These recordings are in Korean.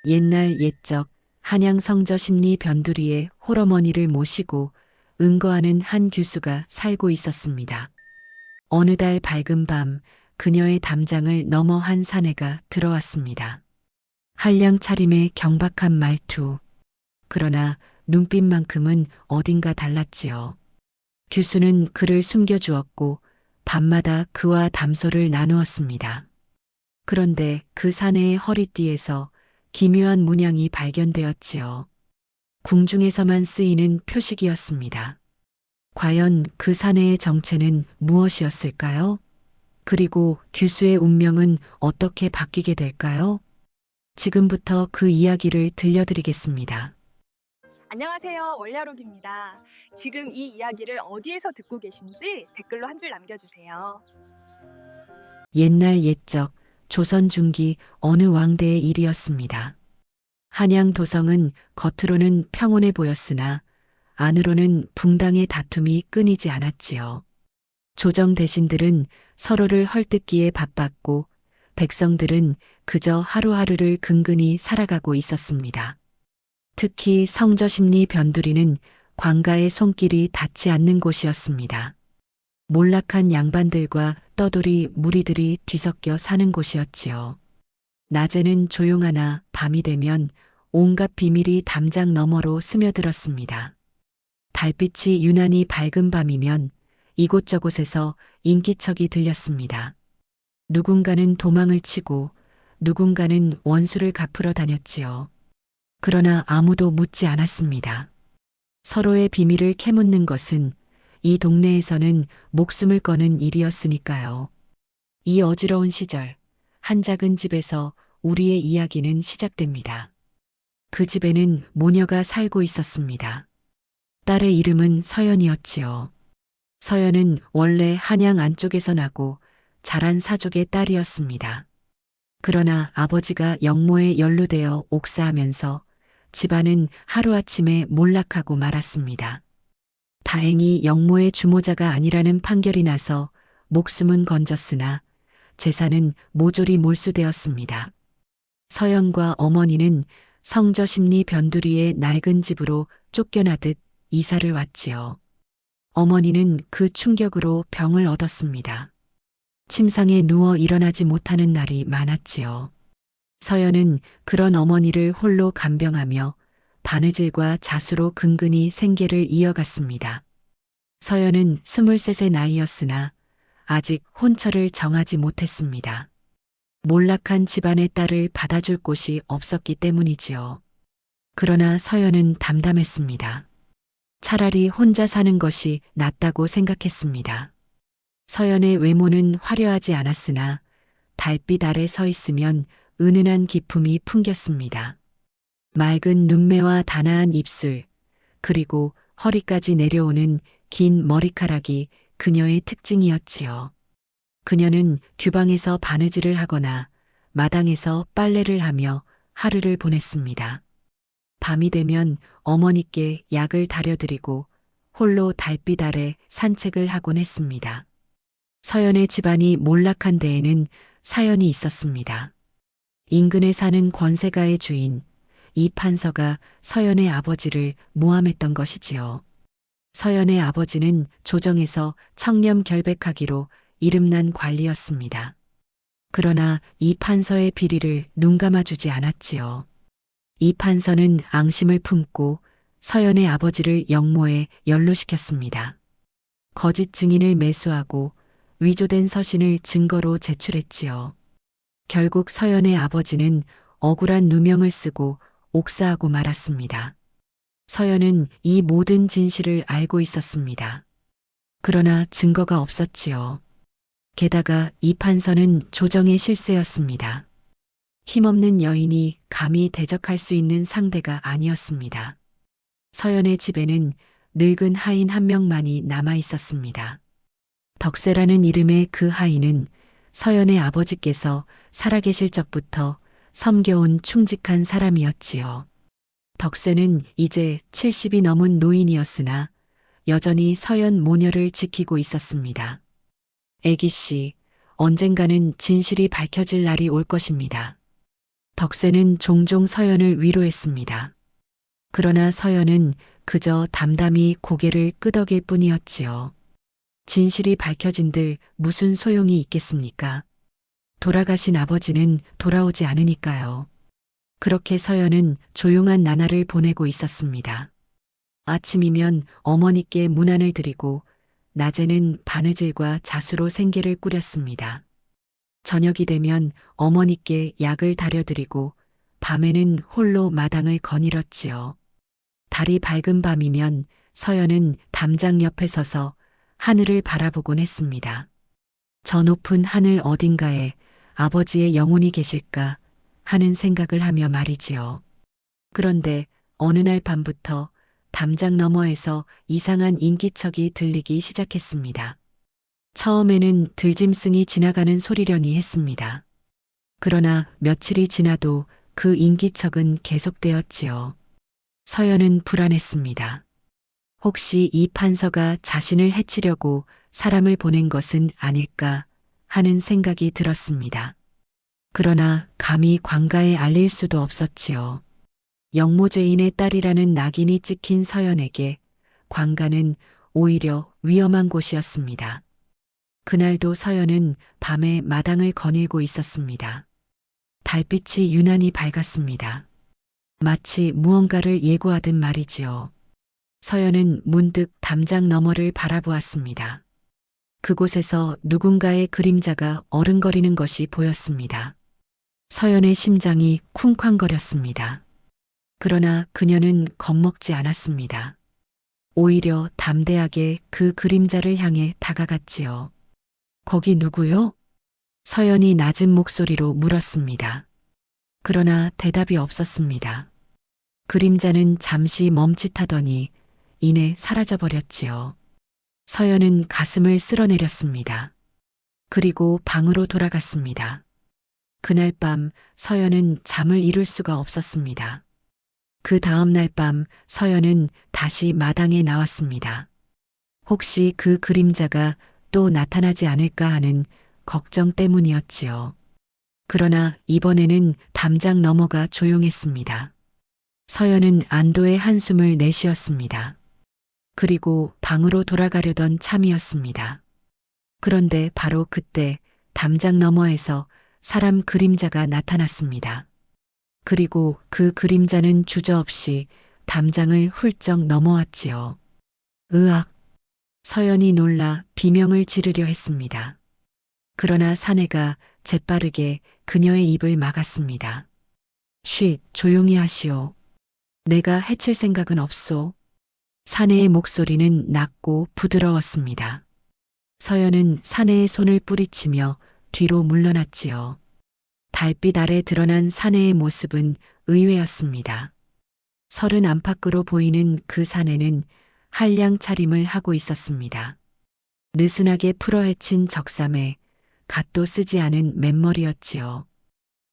옛날 옛적 한양 성저 심리 변두리에 홀어머니를 모시고 은거하는 한 교수가 살고 있었습니다. 어느 달 밝은 밤 그녀의 담장을 넘어 한 사내가 들어왔습니다. 한량 차림의 경박한 말투. 그러나 눈빛만큼은 어딘가 달랐지요. 교수는 그를 숨겨주었고 밤마다 그와 담소를 나누었습니다. 그런데 그 사내의 허리띠에서 기묘한 문양이 발견되었지요. 궁중에서만 쓰이는 표식이었습니다. 과연 그 사내의 정체는 무엇이었을까요? 그리고 규수의 운명은 어떻게 바뀌게 될까요? 지금부터 그 이야기를 들려드리겠습니다. 안녕하세요. 월야록입니다. 지금 이 이야기를 어디에서 듣고 계신지 댓글로 한 줄 남겨주세요. 옛날 옛적 조선 중기 어느 왕대의 일이었습니다. 한양 도성은 겉으로는 평온해 보였으나 안으로는 붕당의 다툼이 끊이지 않았지요. 조정 대신들은 서로를 헐뜯기에 바빴고 백성들은 그저 하루하루를 근근히 살아가고 있었습니다. 특히 성저심리 변두리는 관가의 손길이 닿지 않는 곳이었습니다. 몰락한 양반들과 떠돌이 무리들이 뒤섞여 사는 곳이었지요. 낮에는 조용하나 밤이 되면 온갖 비밀이 담장 너머로 스며들었습니다. 달빛이 유난히 밝은 밤이면 이곳저곳에서 인기척이 들렸습니다. 누군가는 도망을 치고 누군가는 원수를 갚으러 다녔지요. 그러나 아무도 묻지 않았습니다. 서로의 비밀을 캐묻는 것은 이 동네에서는 목숨을 거는 일이었으니까요. 이 어지러운 시절, 한 작은 집에서 우리의 이야기는 시작됩니다. 그 집에는 모녀가 살고 있었습니다. 딸의 이름은 서연이었지요. 서연은 원래 한양 안쪽에서 나고 자란 사족의 딸이었습니다. 그러나 아버지가 영모에 연루되어 옥사하면서 집안은 하루아침에 몰락하고 말았습니다. 다행히 영모의 주모자가 아니라는 판결이 나서 목숨은 건졌으나 재산은 모조리 몰수되었습니다. 서연과 어머니는 성저심리 변두리의 낡은 집으로 쫓겨나듯 이사를 왔지요. 어머니는 그 충격으로 병을 얻었습니다. 침상에 누워 일어나지 못하는 날이 많았지요. 서연은 그런 어머니를 홀로 간병하며 바느질과 자수로 근근히 생계를 이어갔습니다. 서연은 23의 나이였으나 아직 혼처를 정하지 못했습니다. 몰락한 집안의 딸을 받아줄 곳이 없었기 때문이지요. 그러나 서연은 담담했습니다. 차라리 혼자 사는 것이 낫다고 생각했습니다. 서연의 외모는 화려하지 않았으나 달빛 아래 서 있으면 은은한 기품이 풍겼습니다. 맑은 눈매와 단아한 입술, 그리고 허리까지 내려오는 긴 머리카락이 그녀의 특징이었지요. 그녀는 규방에서 바느질을 하거나 마당에서 빨래를 하며 하루를 보냈습니다. 밤이 되면 어머니께 약을 다려드리고 홀로 달빛 아래 산책을 하곤 했습니다. 서연의 집안이 몰락한 데에는 사연이 있었습니다. 인근에 사는 권세가의 주인 이판서가 서연의 아버지를 모함했던 것이지요. 서연의 아버지는 조정에서 청렴결백하기로 이름난 관리였습니다. 그러나 이판서의 비리를 눈감아주지 않았지요. 이판서는 앙심을 품고 서연의 아버지를 영모에 연루시켰습니다. 거짓 증인을 매수하고 위조된 서신을 증거로 제출했지요. 결국 서연의 아버지는 억울한 누명을 쓰고 옥사하고 말았습니다. 서연은 이 모든 진실을 알고 있었습니다. 그러나 증거가 없었지요. 게다가 이 판서는 조정의 실세였습니다. 힘없는 여인이 감히 대적할 수 있는 상대가 아니었습니다. 서연의 집에는 늙은 하인 한 명만이 남아 있었습니다. 덕세라는 이름의 그 하인은 서연의 아버지께서 살아계실 적부터 섬겨온 충직한 사람이었지요. 덕세는 이제 70이 넘은 노인이었으나 여전히 서연 모녀를 지키고 있었습니다. 애기씨, 언젠가는 진실이 밝혀질 날이 올 것입니다. 덕세는 종종 서연을 위로했습니다. 그러나 서연은 그저 담담히 고개를 끄덕일 뿐이었지요. 진실이 밝혀진들 무슨 소용이 있겠습니까? 돌아가신 아버지는 돌아오지 않으니까요. 그렇게 서연은 조용한 나날을 보내고 있었습니다. 아침이면 어머니께 문안을 드리고 낮에는 바느질과 자수로 생계를 꾸렸습니다. 저녁이 되면 어머니께 약을 다려드리고 밤에는 홀로 마당을 거닐었지요. 달이 밝은 밤이면 서연은 담장 옆에 서서 하늘을 바라보곤 했습니다. 저 높은 하늘 어딘가에 아버지의 영혼이 계실까 하는 생각을 하며 말이지요. 그런데 어느 날 밤부터 담장 너머에서 이상한 인기척이 들리기 시작했습니다. 처음에는 들짐승이 지나가는 소리려니 했습니다. 그러나 며칠이 지나도 그 인기척은 계속되었지요. 서연은 불안했습니다. 혹시 이 판서가 자신을 해치려고 사람을 보낸 것은 아닐까 하는 생각이 들었습니다. 그러나 감히 관가에 알릴 수도 없었지요. 영모죄인의 딸이라는 낙인이 찍힌 서연에게 관가는 오히려 위험한 곳이었습니다. 그날도 서연은 밤에 마당을 거닐고 있었습니다. 달빛이 유난히 밝았습니다. 마치 무언가를 예고하듯 말이지요. 서연은 문득 담장 너머를 바라보았습니다. 그곳에서 누군가의 그림자가 어른거리는 것이 보였습니다. 서연의 심장이 쿵쾅거렸습니다. 그러나 그녀는 겁먹지 않았습니다. 오히려 담대하게 그 그림자를 향해 다가갔지요. 거기 누구요? 서연이 낮은 목소리로 물었습니다. 그러나 대답이 없었습니다. 그림자는 잠시 멈칫하더니 이내 사라져버렸지요. 서연은 가슴을 쓸어내렸습니다. 그리고 방으로 돌아갔습니다. 그날 밤 서연은 잠을 이룰 수가 없었습니다. 그 다음 날 밤 서연은 다시 마당에 나왔습니다. 혹시 그 그림자가 또 나타나지 않을까 하는 걱정 때문이었지요. 그러나 이번에는 담장 너머가 조용했습니다. 서연은 안도의 한숨을 내쉬었습니다. 그리고 방으로 돌아가려던 참이었습니다. 그런데 바로 그때 담장 너머에서 사람 그림자가 나타났습니다. 그리고 그 그림자는 주저없이 담장을 훌쩍 넘어왔지요. 으악! 서연이 놀라 비명을 지르려 했습니다. 그러나 사내가 재빠르게 그녀의 입을 막았습니다. 쉿, 조용히 하시오. 내가 해칠 생각은 없소. 사내의 목소리는 낮고 부드러웠습니다. 서연은 사내의 손을 뿌리치며 뒤로 물러났지요. 달빛 아래 드러난 사내의 모습은 의외였습니다. 서른 안팎으로 보이는 그 사내는 한량 차림을 하고 있었습니다. 느슨하게 풀어헤친 적삼에 갓도 쓰지 않은 맨머리였지요.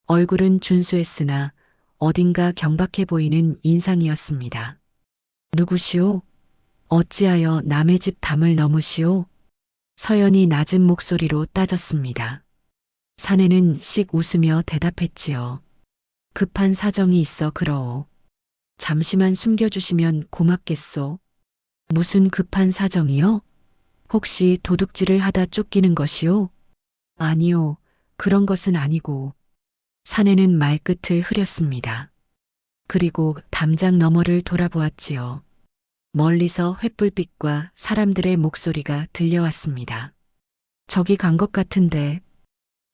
얼굴은 준수했으나 어딘가 경박해 보이는 인상이었습니다. 누구시오? 어찌하여 남의 집 담을 넘으시오? 서연이 낮은 목소리로 따졌습니다. 사내는 씩 웃으며 대답했지요. 급한 사정이 있어 그러오. 잠시만 숨겨주시면 고맙겠소. 무슨 급한 사정이요? 혹시 도둑질을 하다 쫓기는 것이오? 아니요, 그런 것은 아니고. 사내는 말끝을 흐렸습니다. 그리고 담장 너머를 돌아보았지요. 멀리서 횃불빛과 사람들의 목소리가 들려왔습니다. 저기 간 것 같은데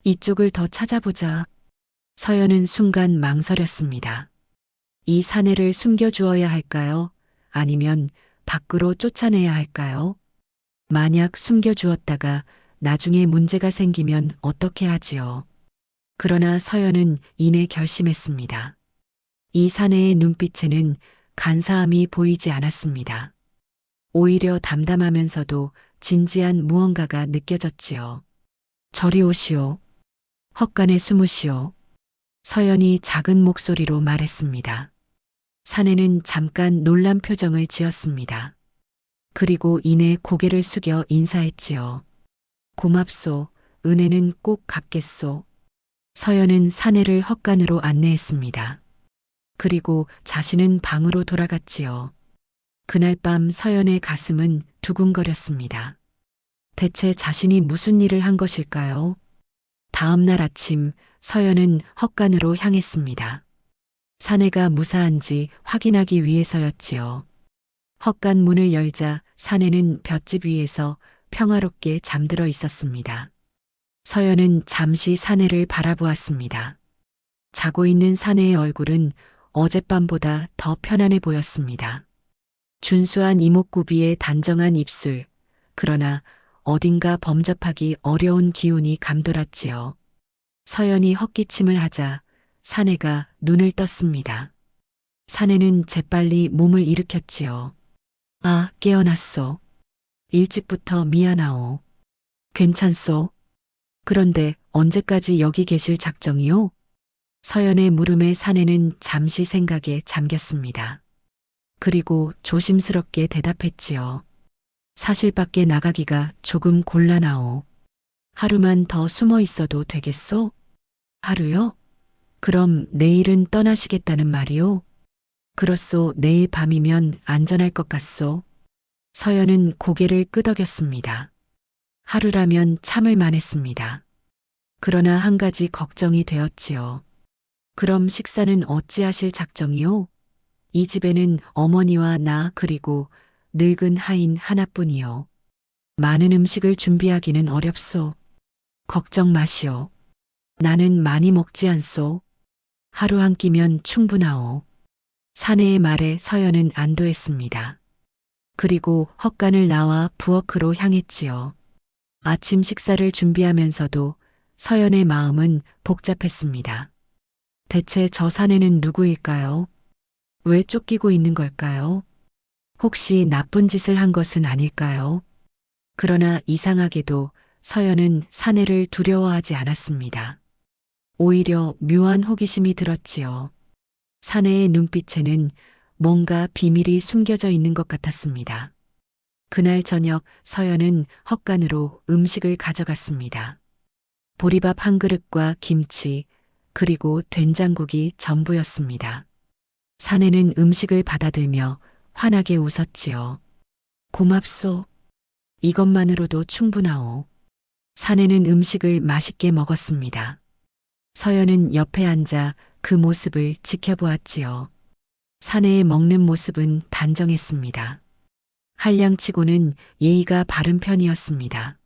이쪽을 더 찾아보자. 서연은 순간 망설였습니다. 이 사내를 숨겨주어야 할까요? 아니면 밖으로 쫓아내야 할까요? 만약 숨겨주었다가 나중에 문제가 생기면 어떻게 하지요? 그러나 서연은 이내 결심했습니다. 이 사내의 눈빛에는 간사함이 보이지 않았습니다. 오히려 담담하면서도 진지한 무언가가 느껴졌지요. 저리 오시오. 헛간에 숨으시오. 서연이 작은 목소리로 말했습니다. 사내는 잠깐 놀란 표정을 지었습니다. 그리고 이내 고개를 숙여 인사했지요. 고맙소. 은혜는 꼭 갚겠소. 서연은 사내를 헛간으로 안내했습니다. 그리고 자신은 방으로 돌아갔지요. 그날 밤 서연의 가슴은 두근거렸습니다. 대체 자신이 무슨 일을 한 것일까요? 다음 날 아침 서연은 헛간으로 향했습니다. 사내가 무사한지 확인하기 위해서였지요. 헛간 문을 열자 사내는 볏짚 위에서 평화롭게 잠들어 있었습니다. 서연은 잠시 사내를 바라보았습니다. 자고 있는 사내의 얼굴은 어젯밤보다 더 편안해 보였습니다. 준수한 이목구비의 단정한 입술, 그러나 어딘가 범접하기 어려운 기운이 감돌았지요. 서연이 헛기침을 하자 사내가 눈을 떴습니다. 사내는 재빨리 몸을 일으켰지요. 아, 깨어났소. 일찍부터 미안하오. 괜찮소? 그런데 언제까지 여기 계실 작정이오? 서연의 물음에 사내는 잠시 생각에 잠겼습니다. 그리고 조심스럽게 대답했지요. 사실 밖에 나가기가 조금 곤란하오. 하루만 더 숨어 있어도 되겠소? 하루요? 그럼 내일은 떠나시겠다는 말이오? 그렇소, 내일 밤이면 안전할 것 같소. 서연은 고개를 끄덕였습니다. 하루라면 참을 만했습니다. 그러나 한 가지 걱정이 되었지요. 그럼 식사는 어찌하실 작정이오? 이 집에는 어머니와 나 그리고 늙은 하인 하나뿐이요. 많은 음식을 준비하기는 어렵소. 걱정 마시오. 나는 많이 먹지 않소. 하루 한 끼면 충분하오. 사내의 말에 서연은 안도했습니다. 그리고 헛간을 나와 부엌으로 향했지요. 아침 식사를 준비하면서도 서연의 마음은 복잡했습니다. 대체 저 사내는 누구일까요? 왜 쫓기고 있는 걸까요? 혹시 나쁜 짓을 한 것은 아닐까요? 그러나 이상하게도 서연은 사내를 두려워하지 않았습니다. 오히려 묘한 호기심이 들었지요. 사내의 눈빛에는 뭔가 비밀이 숨겨져 있는 것 같았습니다. 그날 저녁 서연은 헛간으로 음식을 가져갔습니다. 보리밥 한 그릇과 김치, 그리고 된장국이 전부였습니다. 사내는 음식을 받아들며 환하게 웃었지요. 고맙소. 이것만으로도 충분하오. 사내는 음식을 맛있게 먹었습니다. 서연은 옆에 앉아 그 모습을 지켜보았지요. 사내의 먹는 모습은 단정했습니다. 한량치고는 예의가 바른 편이었습니다.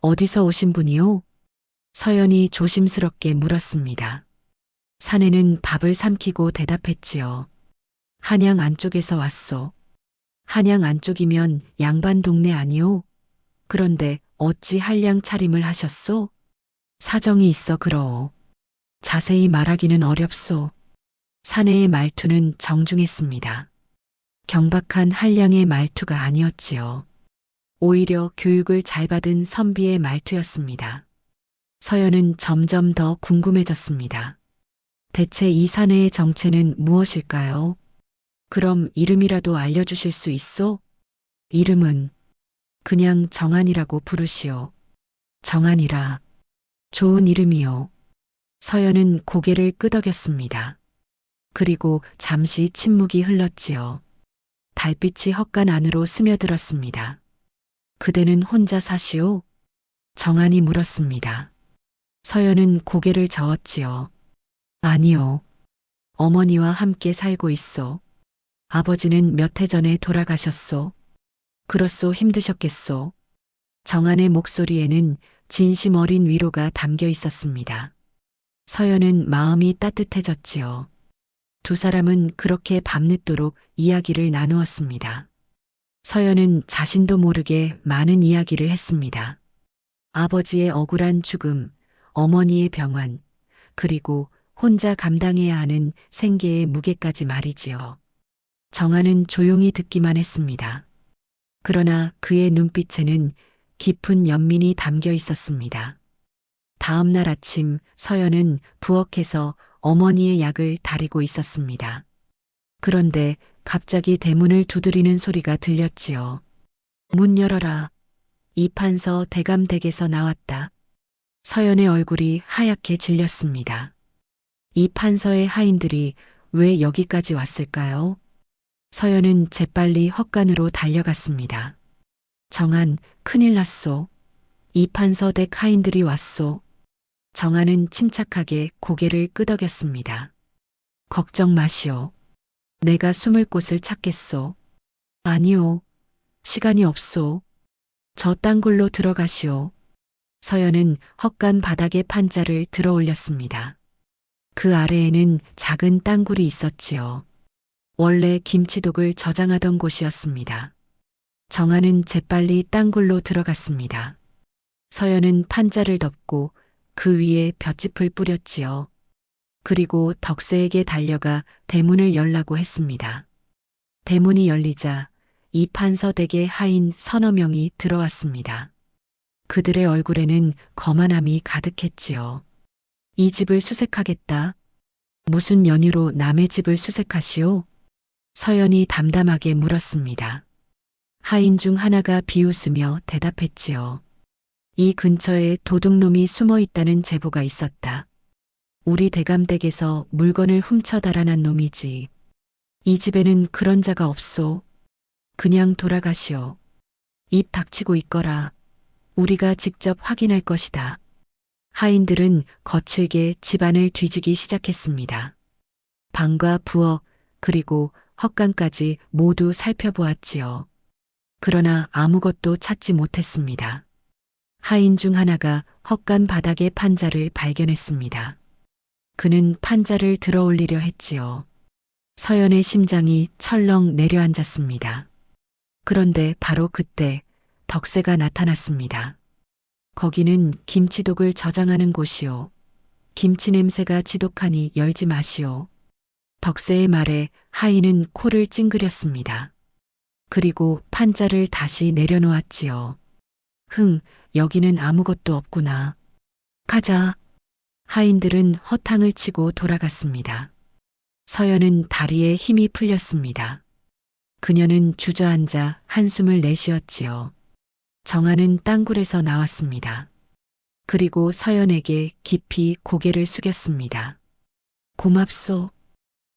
어디서 오신 분이요? 서연이 조심스럽게 물었습니다. 사내는 밥을 삼키고 대답했지요. 한양 안쪽에서 왔소. 한양 안쪽이면 양반 동네 아니오? 그런데 어찌 한량 차림을 하셨소? 사정이 있어 그러오. 자세히 말하기는 어렵소. 사내의 말투는 정중했습니다. 경박한 한량의 말투가 아니었지요. 오히려 교육을 잘 받은 선비의 말투였습니다. 서연은 점점 더 궁금해졌습니다. 대체 이 사내의 정체는 무엇일까요? 그럼 이름이라도 알려주실 수 있소? 이름은 그냥 정한이라고 부르시오. 정한이라. 좋은 이름이요. 서연은 고개를 끄덕였습니다. 그리고 잠시 침묵이 흘렀지요. 달빛이 헛간 안으로 스며들었습니다. 그대는 혼자 사시오? 정한이 물었습니다. 서연은 고개를 저었지요. 아니요. 어머니와 함께 살고 있소. 아버지는 몇 해 전에 돌아가셨소. 그렇소, 힘드셨겠소. 정한의 목소리에는 진심 어린 위로가 담겨 있었습니다. 서연은 마음이 따뜻해졌지요. 두 사람은 그렇게 밤늦도록 이야기를 나누었습니다. 서연은 자신도 모르게 많은 이야기를 했습니다. 아버지의 억울한 죽음, 어머니의 병환, 그리고 혼자 감당해야 하는 생계의 무게까지 말이지요. 정한은 조용히 듣기만 했습니다. 그러나 그의 눈빛에는 깊은 연민이 담겨 있었습니다. 다음 날 아침 서연은 부엌에서 어머니의 약을 다리고 있었습니다. 그런데 갑자기 대문을 두드리는 소리가 들렸지요. 문 열어라. 이판서 대감댁에서 나왔다. 서연의 얼굴이 하얗게 질렸습니다. 이 판서의 하인들이 왜 여기까지 왔을까요? 서연은 재빨리 헛간으로 달려갔습니다. 정한, 큰일 났소. 이 판서 댁 하인들이 왔소. 정한은 침착하게 고개를 끄덕였습니다. 걱정 마시오. 내가 숨을 곳을 찾겠소. 아니오. 시간이 없소. 저 땅굴로 들어가시오. 서연은 헛간 바닥에 판자를 들어 올렸습니다. 그 아래에는 작은 땅굴이 있었지요. 원래 김치독을 저장하던 곳이었습니다. 정한은 재빨리 땅굴로 들어갔습니다. 서연은 판자를 덮고 그 위에 볏짚을 뿌렸지요. 그리고 덕세에게 달려가 대문을 열라고 했습니다. 대문이 열리자 이 판서 댁의 하인 서너 명이 들어왔습니다. 그들의 얼굴에는 거만함이 가득했지요. 이 집을 수색하겠다. 무슨 연유로 남의 집을 수색하시오? 서연이 담담하게 물었습니다. 하인 중 하나가 비웃으며 대답했지요. 이 근처에 도둑놈이 숨어 있다는 제보가 있었다. 우리 대감댁에서 물건을 훔쳐 달아난 놈이지. 이 집에는 그런 자가 없소. 그냥 돌아가시오. 입 닥치고 있거라. 우리가 직접 확인할 것이다. 하인들은 거칠게 집안을 뒤지기 시작했습니다. 방과 부엌 그리고 헛간까지 모두 살펴보았지요. 그러나 아무것도 찾지 못했습니다. 하인 중 하나가 헛간 바닥에 판자를 발견했습니다. 그는 판자를 들어 올리려 했지요. 서연의 심장이 철렁 내려앉았습니다. 그런데 바로 그때 덕세가 나타났습니다. 거기는 김치독을 저장하는 곳이오. 김치 냄새가 지독하니 열지 마시오. 덕세의 말에 하인은 코를 찡그렸습니다. 그리고 판자를 다시 내려놓았지요. 여기는 아무것도 없구나. 가자. 하인들은 허탕을 치고 돌아갔습니다. 서연은 다리에 힘이 풀렸습니다. 그녀는 주저앉아 한숨을 내쉬었지요. 정한은 땅굴에서 나왔습니다. 그리고 서연에게 깊이 고개를 숙였습니다. 고맙소.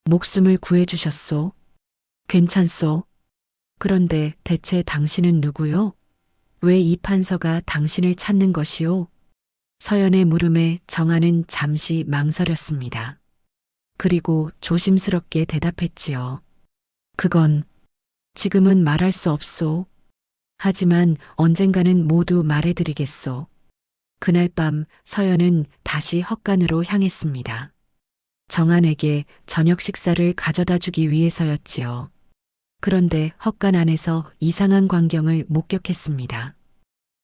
목숨을 구해주셨소. 괜찮소. 그런데 대체 당신은 누구요? 왜 이 판서가 당신을 찾는 것이오? 서연의 물음에 정한은 잠시 망설였습니다. 그리고 조심스럽게 대답했지요. 그건 지금은 말할 수 없소. 하지만 언젠가는 모두 말해드리겠소. 그날 밤 서연은 다시 헛간으로 향했습니다. 정한에게 저녁 식사를 가져다 주기 위해서였지요. 그런데 헛간 안에서 이상한 광경을 목격했습니다.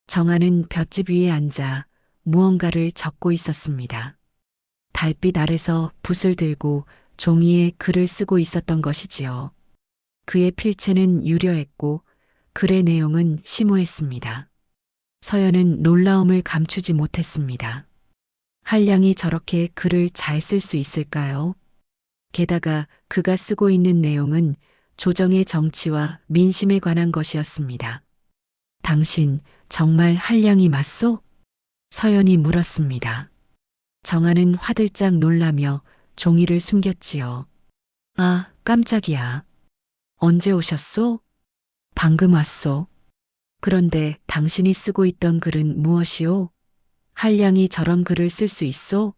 정한은 볏짚 위에 앉아 무언가를 적고 있었습니다. 달빛 아래서 붓을 들고 종이에 글을 쓰고 있었던 것이지요. 그의 필체는 유려했고 글의 내용은 심오했습니다. 서연은 놀라움을 감추지 못했습니다. 한량이 저렇게 글을 잘 쓸 수 있을까요? 게다가 그가 쓰고 있는 내용은 조정의 정치와 민심에 관한 것이었습니다. 당신 정말 한량이 맞소? 서연이 물었습니다. 정한은 화들짝 놀라며 종이를 숨겼지요. 아, 깜짝이야. 언제 오셨소? 방금 왔소. 그런데 당신이 쓰고 있던 글은 무엇이오? 한량이 저런 글을 쓸 수 있소?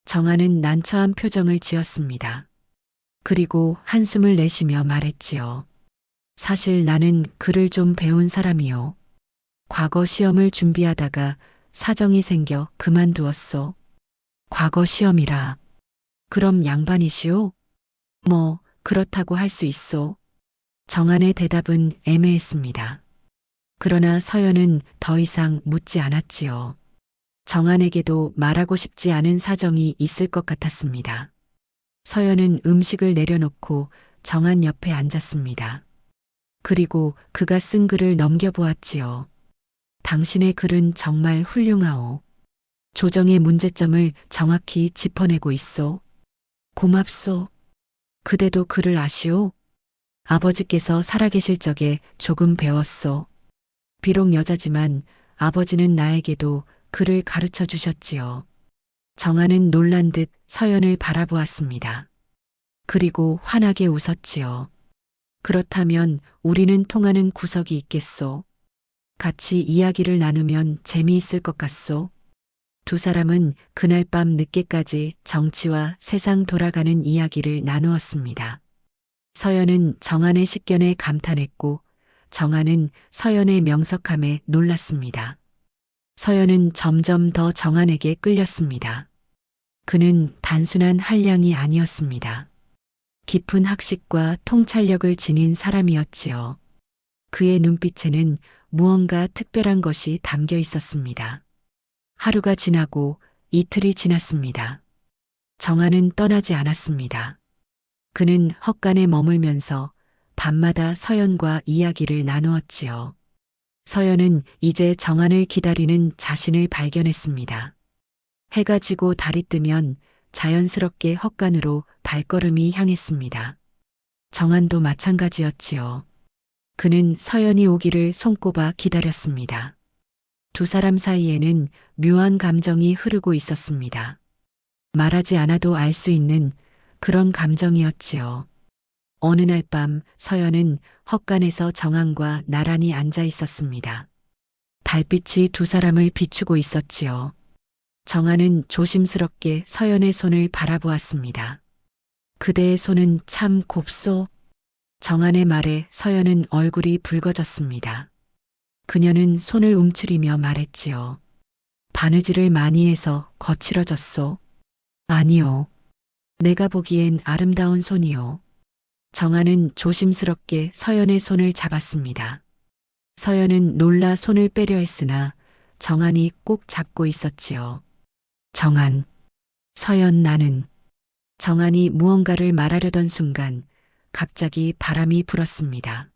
정한은 난처한 표정을 지었습니다. 그리고 한숨을 내쉬며 말했지요. 사실 나는 글을 좀 배운 사람이요. 과거 시험을 준비하다가 사정이 생겨 그만두었소. 과거 시험이라. 그럼 양반이시오? 뭐 그렇다고 할 수 있소. 정한의 대답은 애매했습니다. 그러나 서연은 더 이상 묻지 않았지요. 정한에게도 말하고 싶지 않은 사정이 있을 것 같았습니다. 서연은 음식을 내려놓고 정한 옆에 앉았습니다. 그리고 그가 쓴 글을 넘겨보았지요. 당신의 글은 정말 훌륭하오. 조정의 문제점을 정확히 짚어내고 있소. 고맙소. 그대도 글을 아시오? 아버지께서 살아계실 적에 조금 배웠소. 비록 여자지만 아버지는 나에게도 그를 가르쳐 주셨지요. 정아는 놀란 듯 서연을 바라보았습니다. 그리고 환하게 웃었지요. 그렇다면 우리는 통하는 구석이 있겠소? 같이 이야기를 나누면 재미있을 것 같소? 두 사람은 그날 밤 늦게까지 정치와 세상 돌아가는 이야기를 나누었습니다. 서연은 정한의 식견에 감탄했고 정한은 서연의 명석함에 놀랐습니다. 서연은 점점 더 정한에게 끌렸습니다. 그는 단순한 한량이 아니었습니다. 깊은 학식과 통찰력을 지닌 사람이었지요. 그의 눈빛에는 무언가 특별한 것이 담겨 있었습니다. 하루가 지나고 이틀이 지났습니다. 정한은 떠나지 않았습니다. 그는 헛간에 머물면서 밤마다 서연과 이야기를 나누었지요. 서연은 이제 정한을 기다리는 자신을 발견했습니다. 해가 지고 달이 뜨면 자연스럽게 헛간으로 발걸음이 향했습니다. 정한도 마찬가지였지요. 그는 서연이 오기를 손꼽아 기다렸습니다. 두 사람 사이에는 묘한 감정이 흐르고 있었습니다. 말하지 않아도 알 수 있는 그런 감정이었지요. 어느 날 밤 서연은 헛간에서 정한과 나란히 앉아 있었습니다. 달빛이 두 사람을 비추고 있었지요. 정한은 조심스럽게 서연의 손을 바라보았습니다. 그대의 손은 참 곱소. 정한의 말에 서연은 얼굴이 붉어졌습니다. 그녀는 손을 움츠리며 말했지요. 바느질을 많이 해서 거칠어졌소. 아니요. 내가 보기엔 아름다운 손이요. 정한은 조심스럽게 서연의 손을 잡았습니다. 서연은 놀라 손을 빼려 했으나 정한이 꼭 잡고 있었지요. 정한, 서연 나는. 정한이 무언가를 말하려던 순간 갑자기 바람이 불었습니다.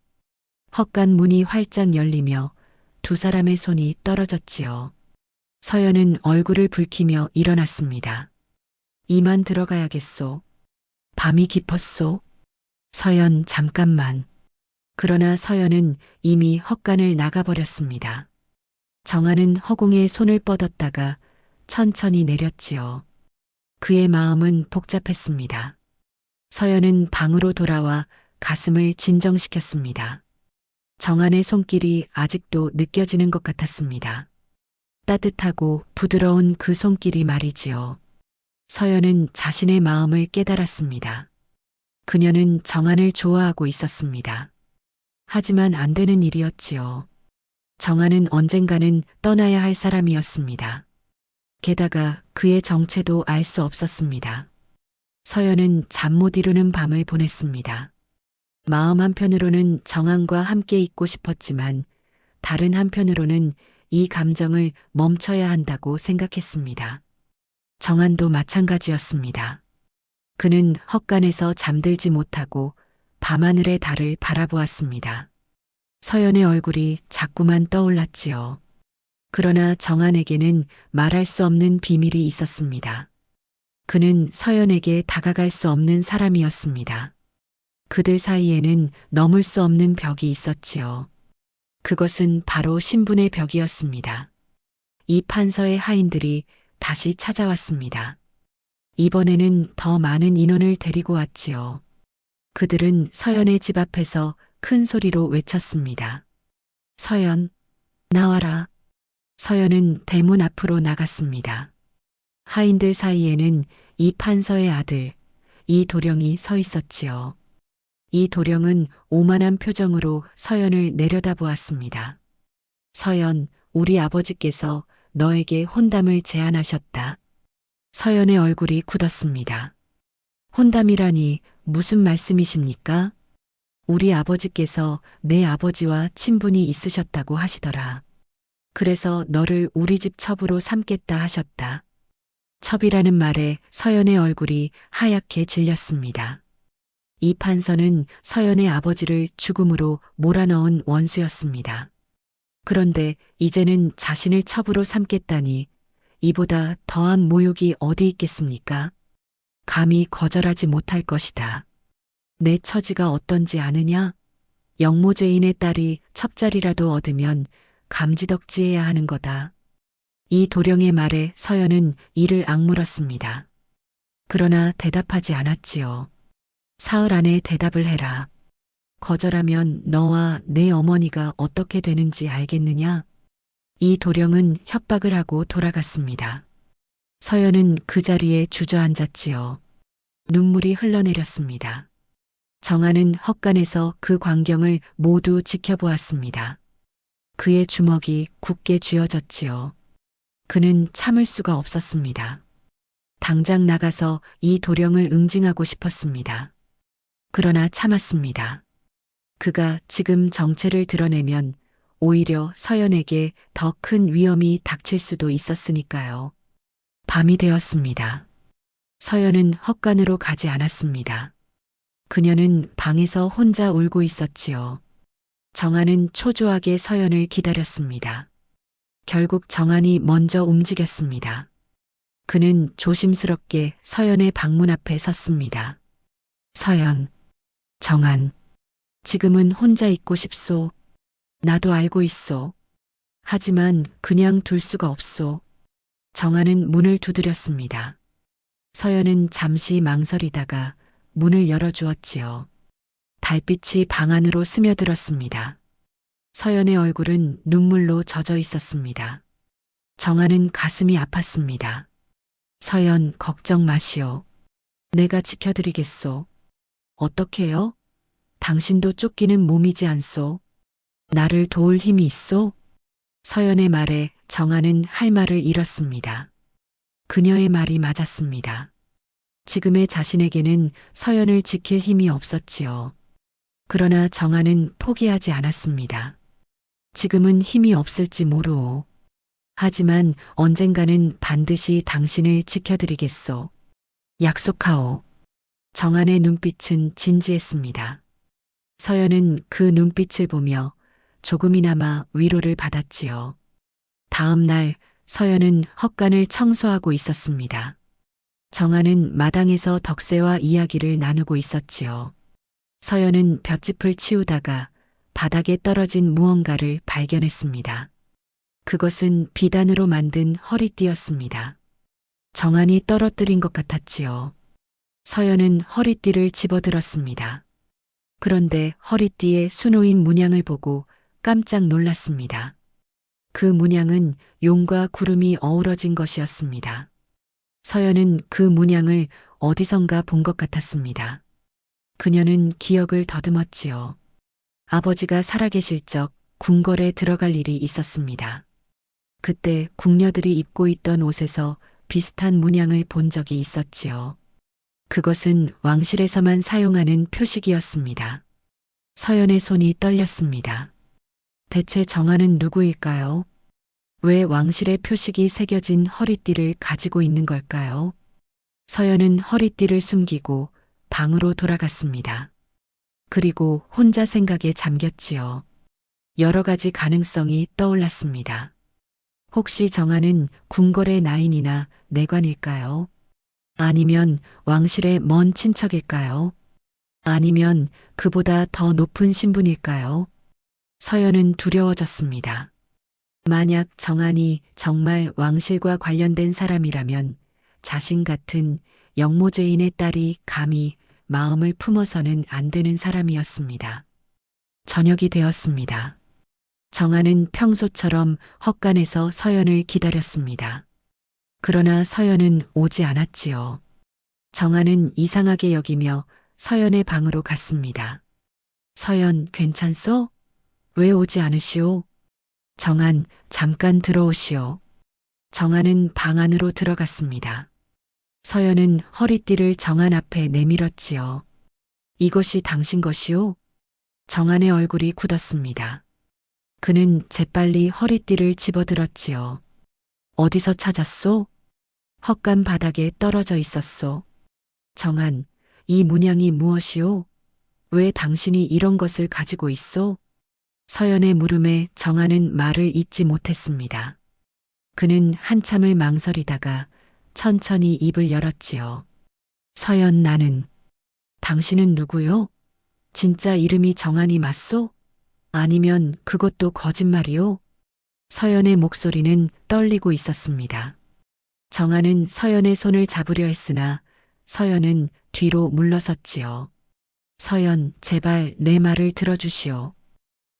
헛간 문이 활짝 열리며 두 사람의 손이 떨어졌지요. 서연은 얼굴을 붉히며 일어났습니다. 이만 들어가야겠소. 밤이 깊었소. 서연 잠깐만. 그러나 서연은 이미 헛간을 나가버렸습니다. 정한은 허공에 손을 뻗었다가 천천히 내렸지요. 그의 마음은 복잡했습니다. 서연은 방으로 돌아와 가슴을 진정시켰습니다. 정한의 손길이 아직도 느껴지는 것 같았습니다. 따뜻하고 부드러운 그 손길이 말이지요. 서연은 자신의 마음을 깨달았습니다. 그녀는 정한을 좋아하고 있었습니다. 하지만 안 되는 일이었지요. 정한은 언젠가는 떠나야 할 사람이었습니다. 게다가 그의 정체도 알 수 없었습니다. 서연은 잠 못 이루는 밤을 보냈습니다. 마음 한편으로는 정한과 함께 있고 싶었지만 다른 한편으로는 이 감정을 멈춰야 한다고 생각했습니다. 정한도 마찬가지였습니다. 그는 헛간에서 잠들지 못하고 밤하늘의 달을 바라보았습니다. 서연의 얼굴이 자꾸만 떠올랐지요. 그러나 정한에게는 말할 수 없는 비밀이 있었습니다. 그는 서연에게 다가갈 수 없는 사람이었습니다. 그들 사이에는 넘을 수 없는 벽이 있었지요. 그것은 바로 신분의 벽이었습니다. 이 판서의 하인들이 다시 찾아왔습니다. 이번에는 더 많은 인원을 데리고 왔지요. 그들은 서연의 집 앞에서 큰 소리로 외쳤습니다. 서연, 나와라. 서연은 대문 앞으로 나갔습니다. 하인들 사이에는 이 판서의 아들, 이 도령이 서 있었지요. 이 도령은 오만한 표정으로 서연을 내려다보았습니다. 서연, 우리 아버지께서 너에게 혼담을 제안하셨다. 서연의 얼굴이 굳었습니다. 혼담이라니 무슨 말씀이십니까? 우리 아버지께서 내 아버지와 친분이 있으셨다고 하시더라. 그래서 너를 우리 집 첩으로 삼겠다 하셨다. 첩이라는 말에 서연의 얼굴이 하얗게 질렸습니다. 이 판서는 서연의 아버지를 죽음으로 몰아넣은 원수였습니다. 그런데 이제는 자신을 첩으로 삼겠다니 이보다 더한 모욕이 어디 있겠습니까? 감히 거절하지 못할 것이다. 내 처지가 어떤지 아느냐? 영모죄인의 딸이 첩자리라도 얻으면 감지덕지해야 하는 거다. 이 도령의 말에 서연은 이를 악물었습니다. 그러나 대답하지 않았지요. 사흘 안에 대답을 해라. 거절하면 너와 내 어머니가 어떻게 되는지 알겠느냐? 이 도령은 협박을 하고 돌아갔습니다. 서연은 그 자리에 주저앉았지요. 눈물이 흘러내렸습니다. 정아는 헛간에서 그 광경을 모두 지켜보았습니다. 그의 주먹이 굳게 쥐어졌지요. 그는 참을 수가 없었습니다. 당장 나가서 이 도령을 응징하고 싶었습니다. 그러나 참았습니다. 그가 지금 정체를 드러내면 오히려 서연에게 더 큰 위험이 닥칠 수도 있었으니까요. 밤이 되었습니다. 서연은 헛간으로 가지 않았습니다. 그녀는 방에서 혼자 울고 있었지요. 정한은 초조하게 서연을 기다렸습니다. 결국 정한이 먼저 움직였습니다. 그는 조심스럽게 서연의 방문 앞에 섰습니다. 서연, 정한, 지금은 혼자 있고 싶소. 나도 알고 있소. 하지만 그냥 둘 수가 없소. 정한은 문을 두드렸습니다. 서연은 잠시 망설이다가 문을 열어주었지요. 달빛이 방 안으로 스며들었습니다. 서연의 얼굴은 눈물로 젖어 있었습니다. 정한은 가슴이 아팠습니다. 서연, 걱정 마시오. 내가 지켜드리겠소. 어떻게요? 당신도 쫓기는 몸이지 않소. 나를 도울 힘이 있소? 서연의 말에 정한은 할 말을 잃었습니다. 그녀의 말이 맞았습니다. 지금의 자신에게는 서연을 지킬 힘이 없었지요. 그러나 정한은 포기하지 않았습니다. 지금은 힘이 없을지 모르오. 하지만 언젠가는 반드시 당신을 지켜드리겠소. 약속하오. 정한의 눈빛은 진지했습니다. 서연은 그 눈빛을 보며 조금이나마 위로를 받았지요. 다음 날 서연은 헛간을 청소하고 있었습니다. 정한은 마당에서 덕세와 이야기를 나누고 있었지요. 서연은 볏짚을 치우다가 바닥에 떨어진 무언가를 발견했습니다. 그것은 비단으로 만든 허리띠였습니다. 정한이 떨어뜨린 것 같았지요. 서연은 허리띠를 집어들었습니다. 그런데 허리띠에 수놓인 문양을 보고 깜짝 놀랐습니다. 그 문양은 용과 구름이 어우러진 것이었습니다. 서연은 그 문양을 어디선가 본 것 같았습니다. 그녀는 기억을 더듬었지요. 아버지가 살아계실 적 궁궐에 들어갈 일이 있었습니다. 그때 궁녀들이 입고 있던 옷에서 비슷한 문양을 본 적이 있었지요. 그것은 왕실에서만 사용하는 표식이었습니다. 서연의 손이 떨렸습니다. 대체 정한은 누구일까요? 왜 왕실의 표식이 새겨진 허리띠를 가지고 있는 걸까요? 서연은 허리띠를 숨기고 방으로 돌아갔습니다. 그리고 혼자 생각에 잠겼지요. 여러 가지 가능성이 떠올랐습니다. 혹시 정한은 궁궐의 나인이나 내관일까요? 아니면 왕실의 먼 친척일까요? 아니면 그보다 더 높은 신분일까요? 서연은 두려워졌습니다. 만약 정한이 정말 왕실과 관련된 사람이라면 자신 같은 영모죄인의 딸이 감히 마음을 품어서는 안 되는 사람이었습니다. 저녁이 되었습니다. 정한은 평소처럼 헛간에서 서연을 기다렸습니다. 그러나 서연은 오지 않았지요. 정한은 이상하게 여기며 서연의 방으로 갔습니다. 서연, 괜찮소? 왜 오지 않으시오? 정한, 잠깐 들어오시오. 정한은 방 안으로 들어갔습니다. 서연은 허리띠를 정한 앞에 내밀었지요. 이것이 당신 것이오? 정한의 얼굴이 굳었습니다. 그는 재빨리 허리띠를 집어들었지요. 어디서 찾았소? 헛간 바닥에 떨어져 있었소. 정한, 이 문양이 무엇이오? 왜 당신이 이런 것을 가지고 있소? 서연의 물음에 정한은 말을 잇지 못했습니다. 그는 한참을 망설이다가 천천히 입을 열었지요. 서연, 나는. 당신은 누구요? 진짜 이름이 정한이 맞소? 아니면 그것도 거짓말이요? 서연의 목소리는 떨리고 있었습니다. 정아는 서연의 손을 잡으려 했으나 서연은 뒤로 물러섰지요. 서연, 제발 내 말을 들어주시오.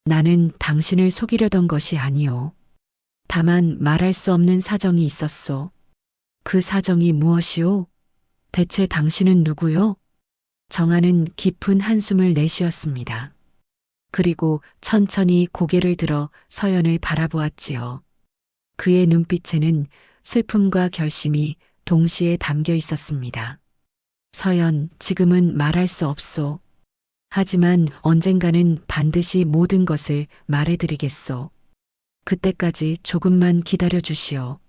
나는 당신을 속이려던 것이 아니오. 다만 말할 수 없는 사정이 있었소. 그 사정이 무엇이오? 대체 당신은 누구요? 정아는 깊은 한숨을 내쉬었습니다. 그리고 천천히 고개를 들어 서연을 바라보았지요. 그의 눈빛에는 슬픔과 결심이 동시에 담겨 있었습니다. 서연, 지금은 말할 수 없소. 하지만 언젠가는 반드시 모든 것을 말해드리겠소. 그때까지 조금만 기다려 주시오.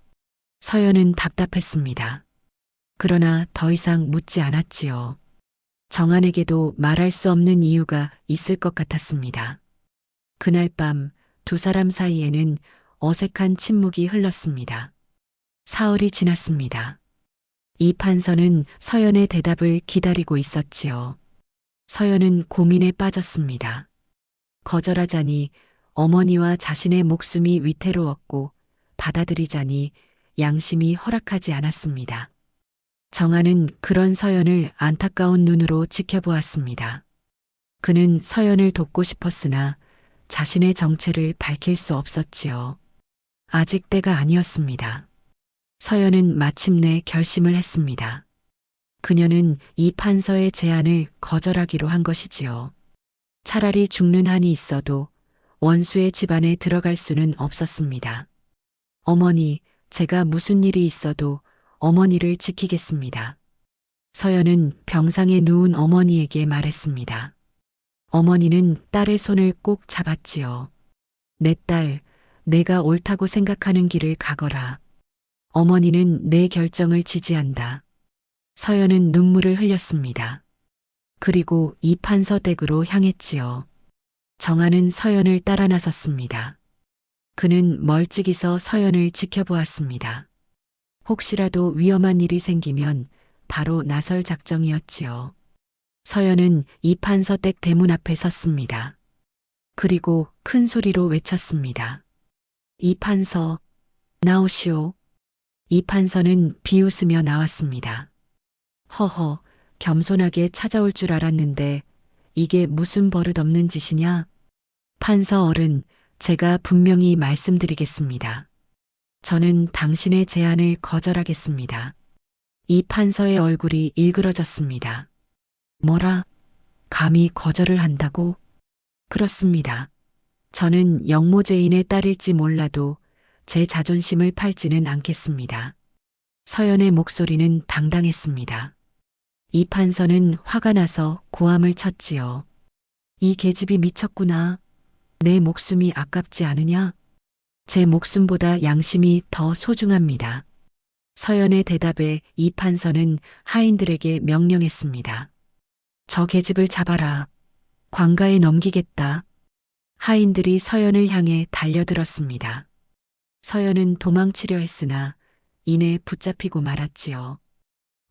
서연은 답답했습니다. 그러나 더 이상 묻지 않았지요. 정한에게도 말할 수 없는 이유가 있을 것 같았습니다. 그날 밤 두 사람 사이에는 어색한 침묵이 흘렀습니다. 사흘이 지났습니다. 이 판서는 서연의 대답을 기다리고 있었지요. 서연은 고민에 빠졌습니다. 거절하자니 어머니와 자신의 목숨이 위태로웠고 받아들이자니 양심이 허락하지 않았습니다. 정아는 그런 서연을 안타까운 눈으로 지켜보았습니다. 그는 서연을 돕고 싶었으나 자신의 정체를 밝힐 수 없었지요. 아직 때가 아니었습니다. 서연은 마침내 결심을 했습니다. 그녀는 이 판서의 제안을 거절하기로 한 것이지요. 차라리 죽는 한이 있어도 원수의 집안에 들어갈 수는 없었습니다. 어머니, 제가 무슨 일이 있어도 어머니를 지키겠습니다. 서연은 병상에 누운 어머니에게 말했습니다. 어머니는 딸의 손을 꼭 잡았지요. 내 딸, 내가 옳다고 생각하는 길을 가거라. 어머니는 내 결정을 지지한다. 서연은 눈물을 흘렸습니다. 그리고 이 판서 댁으로 향했지요. 정아는 서연을 따라 나섰습니다. 그는 멀찍이서 서연을 지켜보았습니다. 혹시라도 위험한 일이 생기면 바로 나설 작정이었지요. 서연은 이 판서 댁 대문 앞에 섰습니다. 그리고 큰 소리로 외쳤습니다. 이 판서, 나오시오. 이 판서는 비웃으며 나왔습니다. 허허, 겸손하게 찾아올 줄 알았는데 이게 무슨 버릇없는 짓이냐? 판서 어른, 제가 분명히 말씀드리겠습니다. 저는 당신의 제안을 거절하겠습니다. 이 판서의 얼굴이 일그러졌습니다. 뭐라? 감히 거절을 한다고? 그렇습니다. 저는 영모죄인의 딸일지 몰라도 제 자존심을 팔지는 않겠습니다. 서연의 목소리는 당당했습니다. 이 판서는 화가 나서 고함을 쳤지요. 이 계집이 미쳤구나. 내 목숨이 아깝지 않으냐? 제 목숨보다 양심이 더 소중합니다. 서연의 대답에 이 판서는 하인들에게 명령했습니다. 저 계집을 잡아라. 관가에 넘기겠다. 하인들이 서연을 향해 달려들었습니다. 서연은 도망치려 했으나 이내 붙잡히고 말았지요.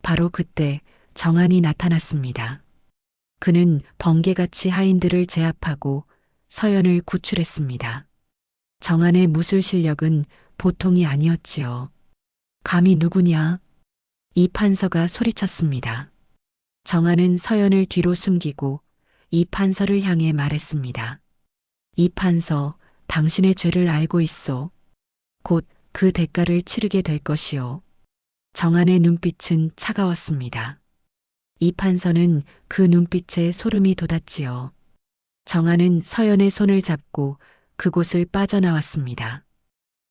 바로 그때 정한이 나타났습니다. 그는 번개같이 하인들을 제압하고 서연을 구출했습니다. 정한의 무술 실력은 보통이 아니었지요. 감히 누구냐? 이 판서가 소리쳤습니다. 정한은 서연을 뒤로 숨기고 이 판서를 향해 말했습니다. 이 판서, 당신의 죄를 알고 있소. 곧 그 대가를 치르게 될 것이오. 정한의 눈빛은 차가웠습니다. 이 판서는 그 눈빛에 소름이 돋았지요. 정한은 서연의 손을 잡고 그곳을 빠져나왔습니다.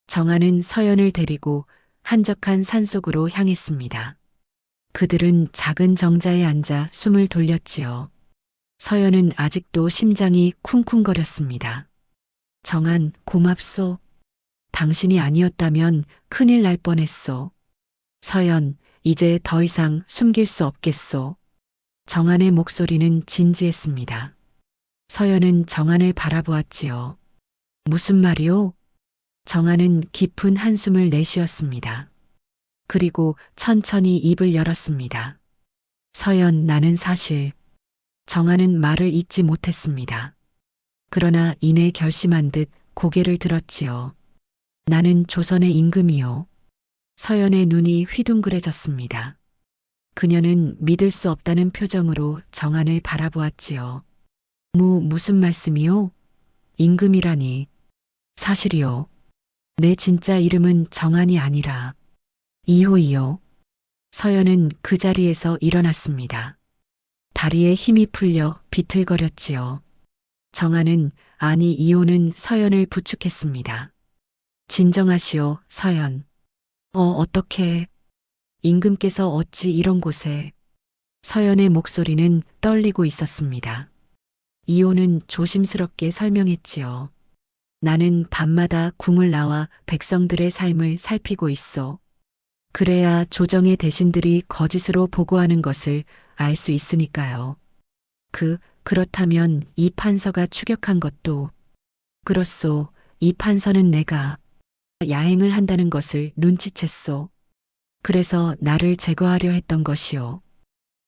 정한은 서연을 데리고 한적한 산속으로 향했습니다. 그들은 작은 정자에 앉아 숨을 돌렸지요. 서연은 아직도 심장이 쿵쿵거렸습니다. 정한, 고맙소. 당신이 아니었다면 큰일 날 뻔했소. 서연, 이제 더 이상 숨길 수 없겠소. 정한의 목소리는 진지했습니다. 서연은 정한을 바라보았지요. 무슨 말이오? 정한은 깊은 한숨을 내쉬었습니다. 그리고 천천히 입을 열었습니다. 서연, 나는 사실. 정한은 말을 잇지 못했습니다. 그러나 이내 결심한 듯 고개를 들었지요. 나는 조선의 임금이요. 서연의 눈이 휘둥그레졌습니다. 그녀는 믿을 수 없다는 표정으로 정한을 바라보았지요. 무슨 말씀이요? 임금이라니. 사실이요. 내 진짜 이름은 정한이 아니라 이호이요. 서연은 그 자리에서 일어났습니다. 다리에 힘이 풀려 비틀거렸지요. 정한은 아니 이호는 서연을 부축했습니다. 진정하시오, 서연. 어떻게 임금께서 어찌 이런 곳에. 서연의 목소리는 떨리고 있었습니다. 이호는 조심스럽게 설명했지요. 나는 밤마다 궁을 나와 백성들의 삶을 살피고 있어. 그래야 조정의 대신들이 거짓으로 보고하는 것을 알 수 있으니까요. 그렇다면 이 판서가 추격한 것도. 그렇소. 이 판서는 내가 야행을 한다는 것을 눈치챘소. 그래서 나를 제거하려 했던 것이요.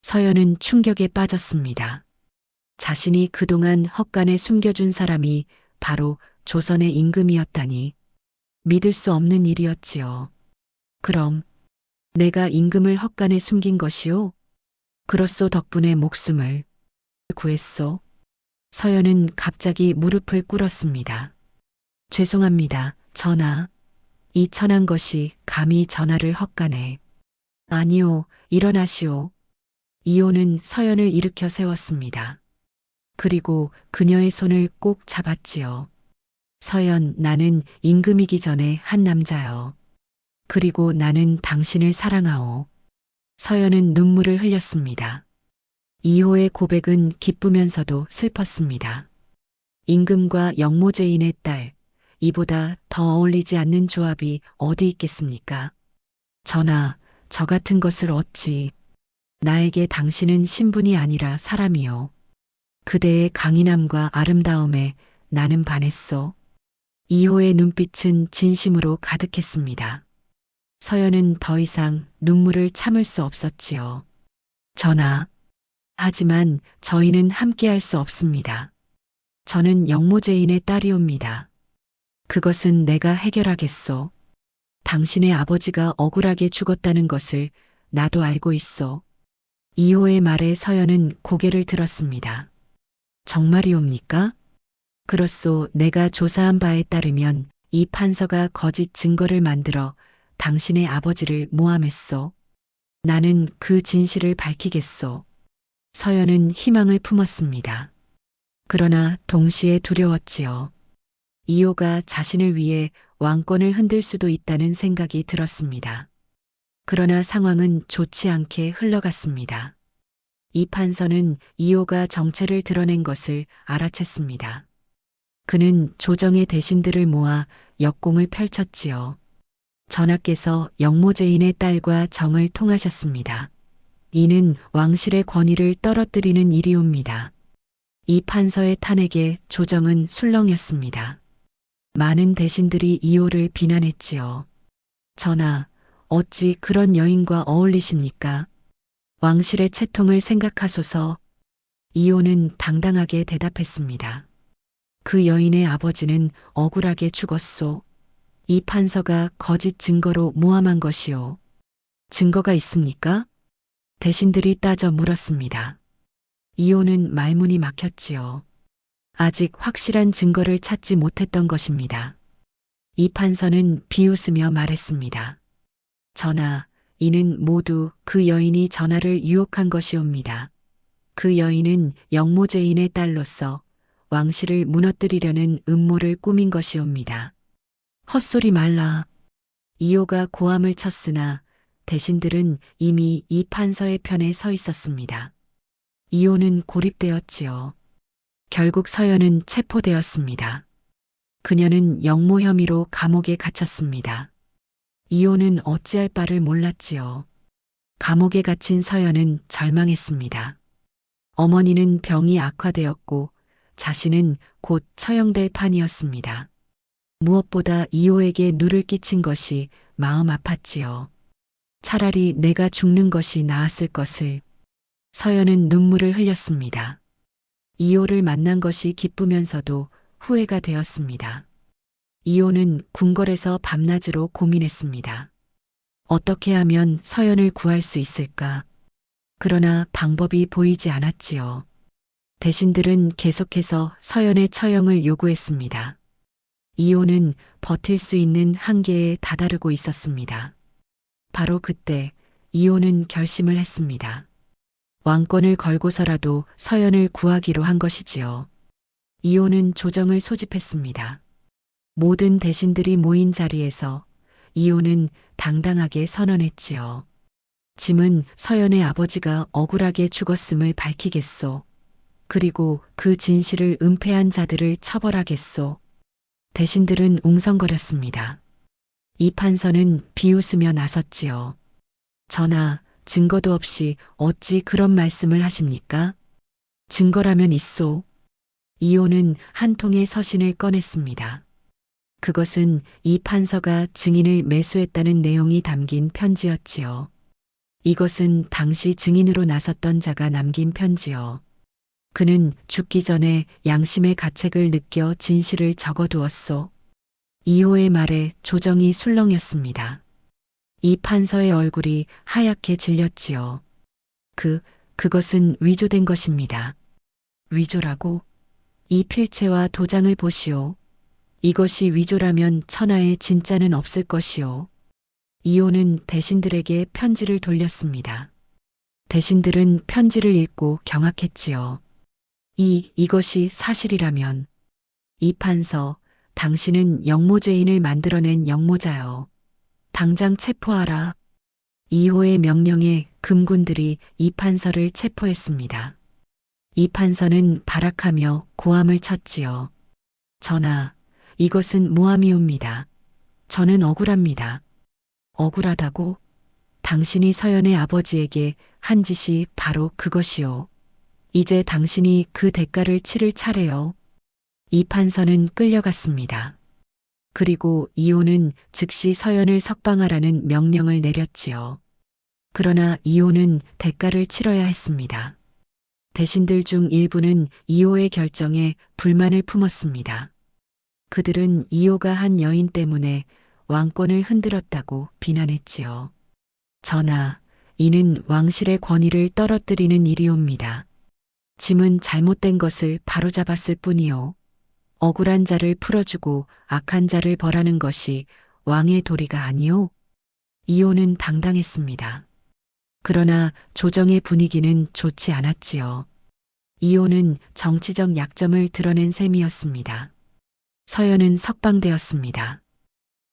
서연은 충격에 빠졌습니다. 자신이 그동안 헛간에 숨겨준 사람이 바로 조선의 임금이었다니. 믿을 수 없는 일이었지요. 그럼 내가 임금을 헛간에 숨긴 것이요? 그렇소. 덕분에 목숨을 구했소. 서연은 갑자기 무릎을 꿇었습니다. 죄송합니다, 전하. 이 천한 것이 감히 전하를 헛간에. 아니오, 일어나시오. 이호는 서연을 일으켜 세웠습니다. 그리고 그녀의 손을 꼭 잡았지요. 서연, 나는 임금이기 전에 한 남자요. 그리고 나는 당신을 사랑하오. 서연은 눈물을 흘렸습니다. 이호의 고백은 기쁘면서도 슬펐습니다. 임금과 영모제인의 딸, 이보다 더 어울리지 않는 조합이 어디 있겠습니까? 전하, 저 같은 것을 어찌. 나에게 당신은 신분이 아니라 사람이요. 그대의 강인함과 아름다움에 나는 반했소. 이호의 눈빛은 진심으로 가득했습니다. 서연은 더 이상 눈물을 참을 수 없었지요. 전하, 하지만 저희는 함께할 수 없습니다. 저는 영모제인의 딸이옵니다. 그것은 내가 해결하겠소. 당신의 아버지가 억울하게 죽었다는 것을 나도 알고 있소. 이호의 말에 서연은 고개를 들었습니다. 정말이옵니까? 그렇소. 내가 조사한 바에 따르면 이 판서가 거짓 증거를 만들어 당신의 아버지를 모함했소. 나는 그 진실을 밝히겠소. 서연은 희망을 품었습니다. 그러나 동시에 두려웠지요. 이호가 자신을 위해 왕권을 흔들 수도 있다는 생각이 들었습니다. 그러나 상황은 좋지 않게 흘러갔습니다. 이 판서는 이호가 정체를 드러낸 것을 알아챘습니다. 그는 조정의 대신들을 모아 역공을 펼쳤지요. 전하께서 영모제인의 딸과 정을 통하셨습니다. 이는 왕실의 권위를 떨어뜨리는 일이옵니다. 이 판서의 탄핵에 조정은 술렁였습니다. 많은 대신들이 이호를 비난했지요. 전하, 어찌 그런 여인과 어울리십니까? 왕실의 채통을 생각하소서. 이호는 당당하게 대답했습니다. 그 여인의 아버지는 억울하게 죽었소. 이 판서가 거짓 증거로 모함한 것이요. 증거가 있습니까? 대신들이 따져 물었습니다. 이호는 말문이 막혔지요. 아직 확실한 증거를 찾지 못했던 것입니다. 이 판서는 비웃으며 말했습니다. 전하, 이는 모두 그 여인이 전하를 유혹한 것이옵니다. 그 여인은 영모제인의 딸로서 왕실을 무너뜨리려는 음모를 꾸민 것이옵니다. 헛소리 말라. 이호가 고함을 쳤으나 대신들은 이미 이 판서의 편에 서 있었습니다. 이호는 고립되었지요. 결국 서연은 체포되었습니다. 그녀는 영모 혐의로 감옥에 갇혔습니다. 이호는 어찌할 바를 몰랐지요. 감옥에 갇힌 서연은 절망했습니다. 어머니는 병이 악화되었고 자신은 곧 처형될 판이었습니다. 무엇보다 이호에게 누를 끼친 것이 마음 아팠지요. 차라리 내가 죽는 것이 나았을 것을. 서연은 눈물을 흘렸습니다. 이호를 만난 것이 기쁘면서도 후회가 되었습니다. 이호는 궁궐에서 밤낮으로 고민했습니다. 어떻게 하면 서연을 구할 수 있을까? 그러나 방법이 보이지 않았지요. 대신들은 계속해서 서연의 처형을 요구했습니다. 이호는 버틸 수 있는 한계에 다다르고 있었습니다. 바로 그때 이호는 결심을 했습니다. 왕권을 걸고서라도 서연을 구하기로 한 것이지요. 이호는 조정을 소집했습니다. 모든 대신들이 모인 자리에서 이호는 당당하게 선언했지요. 짐은 서연의 아버지가 억울하게 죽었음을 밝히겠소. 그리고 그 진실을 은폐한 자들을 처벌하겠소. 대신들은 웅성거렸습니다. 이 판서는 비웃으며 나섰지요. 전하, 증거도 없이 어찌 그런 말씀을 하십니까? 증거라면 있소. 이호는 한 통의 서신을 꺼냈습니다. 그것은 이 판서가 증인을 매수했다는 내용이 담긴 편지였지요. 이것은 당시 증인으로 나섰던 자가 남긴 편지요. 그는 죽기 전에 양심의 가책을 느껴 진실을 적어두었소. 이호의 말에 조정이 술렁였습니다. 이 판서의 얼굴이 하얗게 질렸지요. 그것은 위조된 것입니다. 위조라고? 이 필체와 도장을 보시오. 이것이 위조라면 천하에 진짜는 없을 것이오. 이호는 대신들에게 편지를 돌렸습니다. 대신들은 편지를 읽고 경악했지요. 이것이 사실이라면. 이 판서, 당신은 영모죄인을 만들어낸 영모자요. 당장 체포하라. 이호의 명령에 금군들이 이 판서를 체포했습니다. 이 판서는 발악하며 고함을 쳤지요. 전하, 이것은 모함이옵니다. 저는 억울합니다. 억울하다고? 당신이 서연의 아버지에게 한 짓이 바로 그것이요. 이제 당신이 그 대가를 치를 차례요. 이 판서는 끌려갔습니다. 그리고 이호는 즉시 서연을 석방하라는 명령을 내렸지요. 그러나 이호는 대가를 치러야 했습니다. 대신들 중 일부는 이호의 결정에 불만을 품었습니다. 그들은 이호가 한 여인 때문에 왕권을 흔들었다고 비난했지요. 전하, 이는 왕실의 권위를 떨어뜨리는 일이옵니다. 짐은 잘못된 것을 바로잡았을 뿐이요. 억울한 자를 풀어주고 악한 자를 벌하는 것이 왕의 도리가 아니오. 이호는 당당했습니다. 그러나 조정의 분위기는 좋지 않았지요. 이호는 정치적 약점을 드러낸 셈이었습니다. 서연은 석방되었습니다.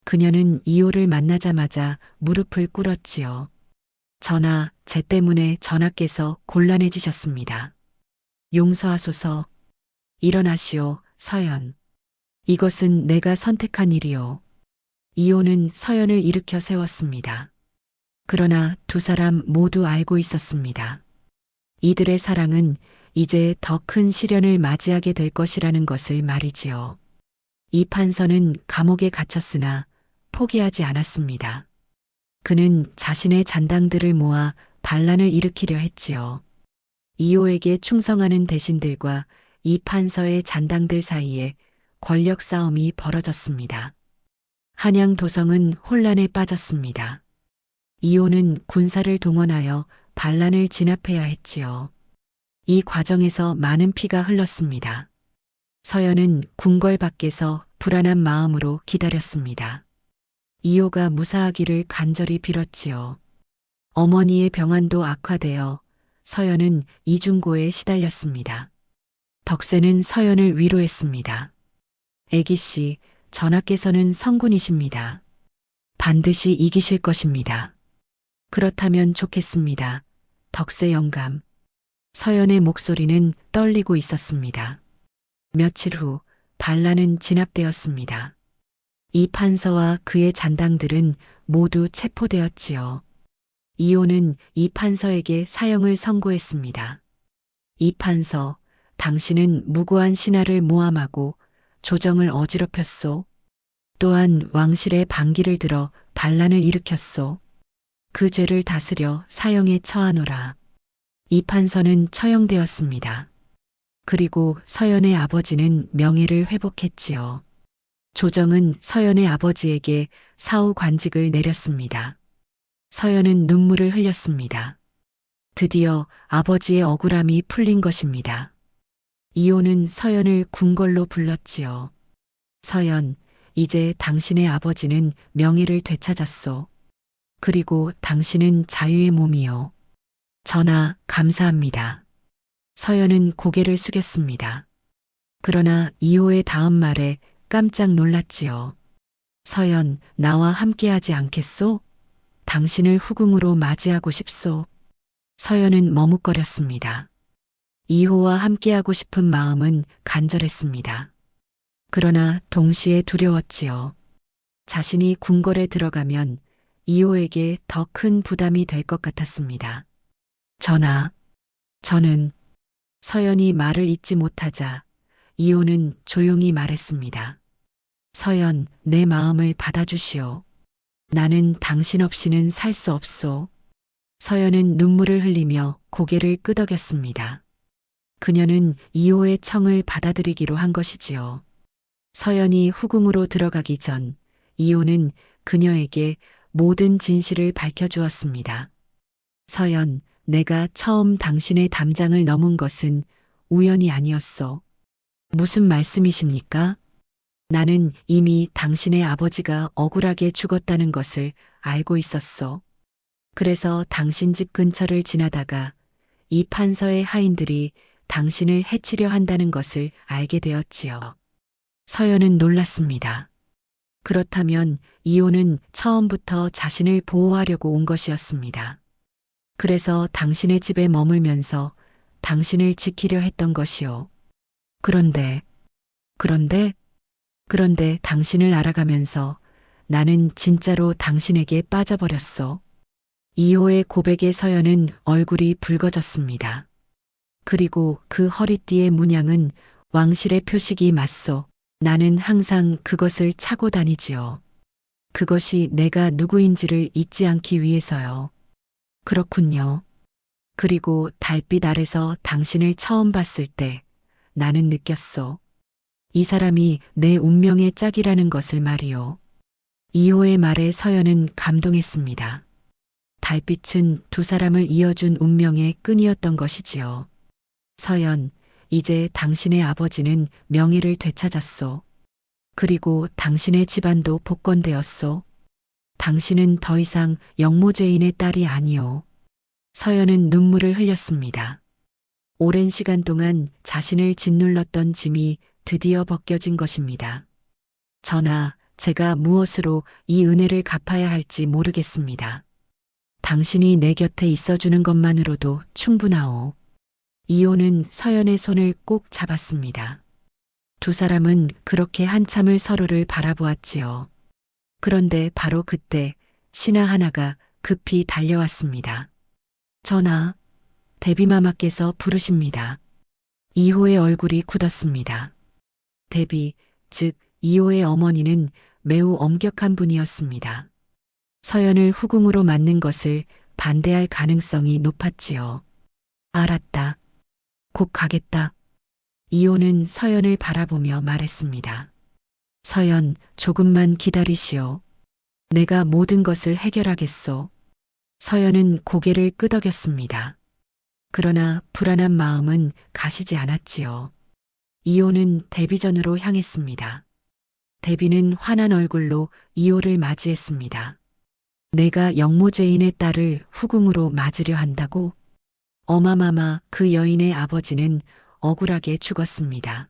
그녀는 이호를 만나자마자 무릎을 꿇었지요. 전하, 제 때문에 전하께서 곤란해지셨습니다. 용서하소서. 일어나시오, 서연. 이것은 내가 선택한 일이오. 이호는 서연을 일으켜 세웠습니다. 그러나 두 사람 모두 알고 있었습니다. 이들의 사랑은 이제 더 큰 시련을 맞이하게 될 것이라는 것을 말이지요. 이 판서는 감옥에 갇혔으나 포기하지 않았습니다. 그는 자신의 잔당들을 모아 반란을 일으키려 했지요. 이호에게 충성하는 대신들과 이 판서의 잔당들 사이에 권력 싸움이 벌어졌습니다. 한양 도성은 혼란에 빠졌습니다. 이호는 군사를 동원하여 반란을 진압해야 했지요. 이 과정에서 많은 피가 흘렀습니다. 서연은 궁궐 밖에서 불안한 마음으로 기다렸습니다. 이호가 무사하기를 간절히 빌었지요. 어머니의 병환도 악화되어 서연은 이중고에 시달렸습니다. 덕세는 서연을 위로했습니다. 애기씨, 전하께서는 성군이십니다. 반드시 이기실 것입니다. 그렇다면 좋겠습니다. 덕세 영감. 서연의 목소리는 떨리고 있었습니다. 며칠 후 반란은 진압되었습니다. 이 판서와 그의 잔당들은 모두 체포되었지요. 이호는 이 판서에게 사형을 선고했습니다. 이 판서, 당신은 무고한 신하를 모함하고 조정을 어지럽혔소. 또한 왕실의 반기를 들어 반란을 일으켰소. 그 죄를 다스려 사형에 처하노라. 이 판서는 처형되었습니다. 그리고 서연의 아버지는 명예를 회복했지요. 조정은 서연의 아버지에게 사후 관직을 내렸습니다. 서연은 눈물을 흘렸습니다. 드디어 아버지의 억울함이 풀린 것입니다. 이호는 서연을 궁궐로 불렀지요. 서연, 이제 당신의 아버지는 명예를 되찾았소. 그리고 당신은 자유의 몸이요. 전하, 감사합니다. 서연은 고개를 숙였습니다. 그러나 이호의 다음 말에 깜짝 놀랐지요. 서연, 나와 함께하지 않겠소? 당신을 후궁으로 맞이하고 싶소. 서연은 머뭇거렸습니다. 이호와 함께하고 싶은 마음은 간절했습니다. 그러나 동시에 두려웠지요. 자신이 궁궐에 들어가면 이호에게 더 큰 부담이 될 것 같았습니다. 전하, 저는 서연이 말을 잇지 못하자 이호는 조용히 말했습니다. 서연, 내 마음을 받아주시오. 나는 당신 없이는 살 수 없소. 서연은 눈물을 흘리며 고개를 끄덕였습니다. 그녀는 이호의 청을 받아들이기로 한 것이지요. 서연이 후궁으로 들어가기 전 이호는 그녀에게 모든 진실을 밝혀주었습니다. 서연, 내가 처음 당신의 담장을 넘은 것은 우연이 아니었소. 무슨 말씀이십니까? 나는 이미 당신의 아버지가 억울하게 죽었다는 것을 알고 있었소. 그래서 당신 집 근처를 지나다가 이 판서의 하인들이 당신을 해치려 한다는 것을 알게 되었지요. 서연은 놀랐습니다. 그렇다면 이호는 처음부터 자신을 보호하려고 온 것이었습니다. 그래서 당신의 집에 머물면서 당신을 지키려 했던 것이요. 그런데 당신을 알아가면서 나는 진짜로 당신에게 빠져버렸어. 이호의 고백에 서연은 얼굴이 붉어졌습니다. 그리고 그 허리띠의 문양은 왕실의 표식이 맞소. 나는 항상 그것을 차고 다니지요. 그것이 내가 누구인지를 잊지 않기 위해서요. 그렇군요. 그리고 달빛 아래서 당신을 처음 봤을 때 나는 느꼈소. 이 사람이 내 운명의 짝이라는 것을 말이요. 이호의 말에 서연은 감동했습니다. 달빛은 두 사람을 이어준 운명의 끈이었던 것이지요. 서연, 이제 당신의 아버지는 명예를 되찾았소. 그리고 당신의 집안도 복권되었소. 당신은 더 이상 영모죄인의 딸이 아니오. 서연은 눈물을 흘렸습니다. 오랜 시간 동안 자신을 짓눌렀던 짐이 드디어 벗겨진 것입니다. 전하, 제가 무엇으로 이 은혜를 갚아야 할지 모르겠습니다. 당신이 내 곁에 있어주는 것만으로도 충분하오. 이호는 서연의 손을 꼭 잡았습니다. 두 사람은 그렇게 한참을 서로를 바라보았지요. 그런데 바로 그때 신하 하나가 급히 달려왔습니다. 전하, 대비마마께서 부르십니다. 이호의 얼굴이 굳었습니다. 대비, 즉 이호의 어머니는 매우 엄격한 분이었습니다. 서연을 후궁으로 맞는 것을 반대할 가능성이 높았지요. 알았다. 곧 가겠다. 이호는 서연을 바라보며 말했습니다. 서연, 조금만 기다리시오. 내가 모든 것을 해결하겠소. 서연은 고개를 끄덕였습니다. 그러나 불안한 마음은 가시지 않았지요. 이호는 대비전으로 향했습니다. 대비는 환한 얼굴로 이호를 맞이했습니다. 내가 영모죄인의 딸을 후궁으로 맞으려 한다고? 어마마마, 그 여인의 아버지는 억울하게 죽었습니다.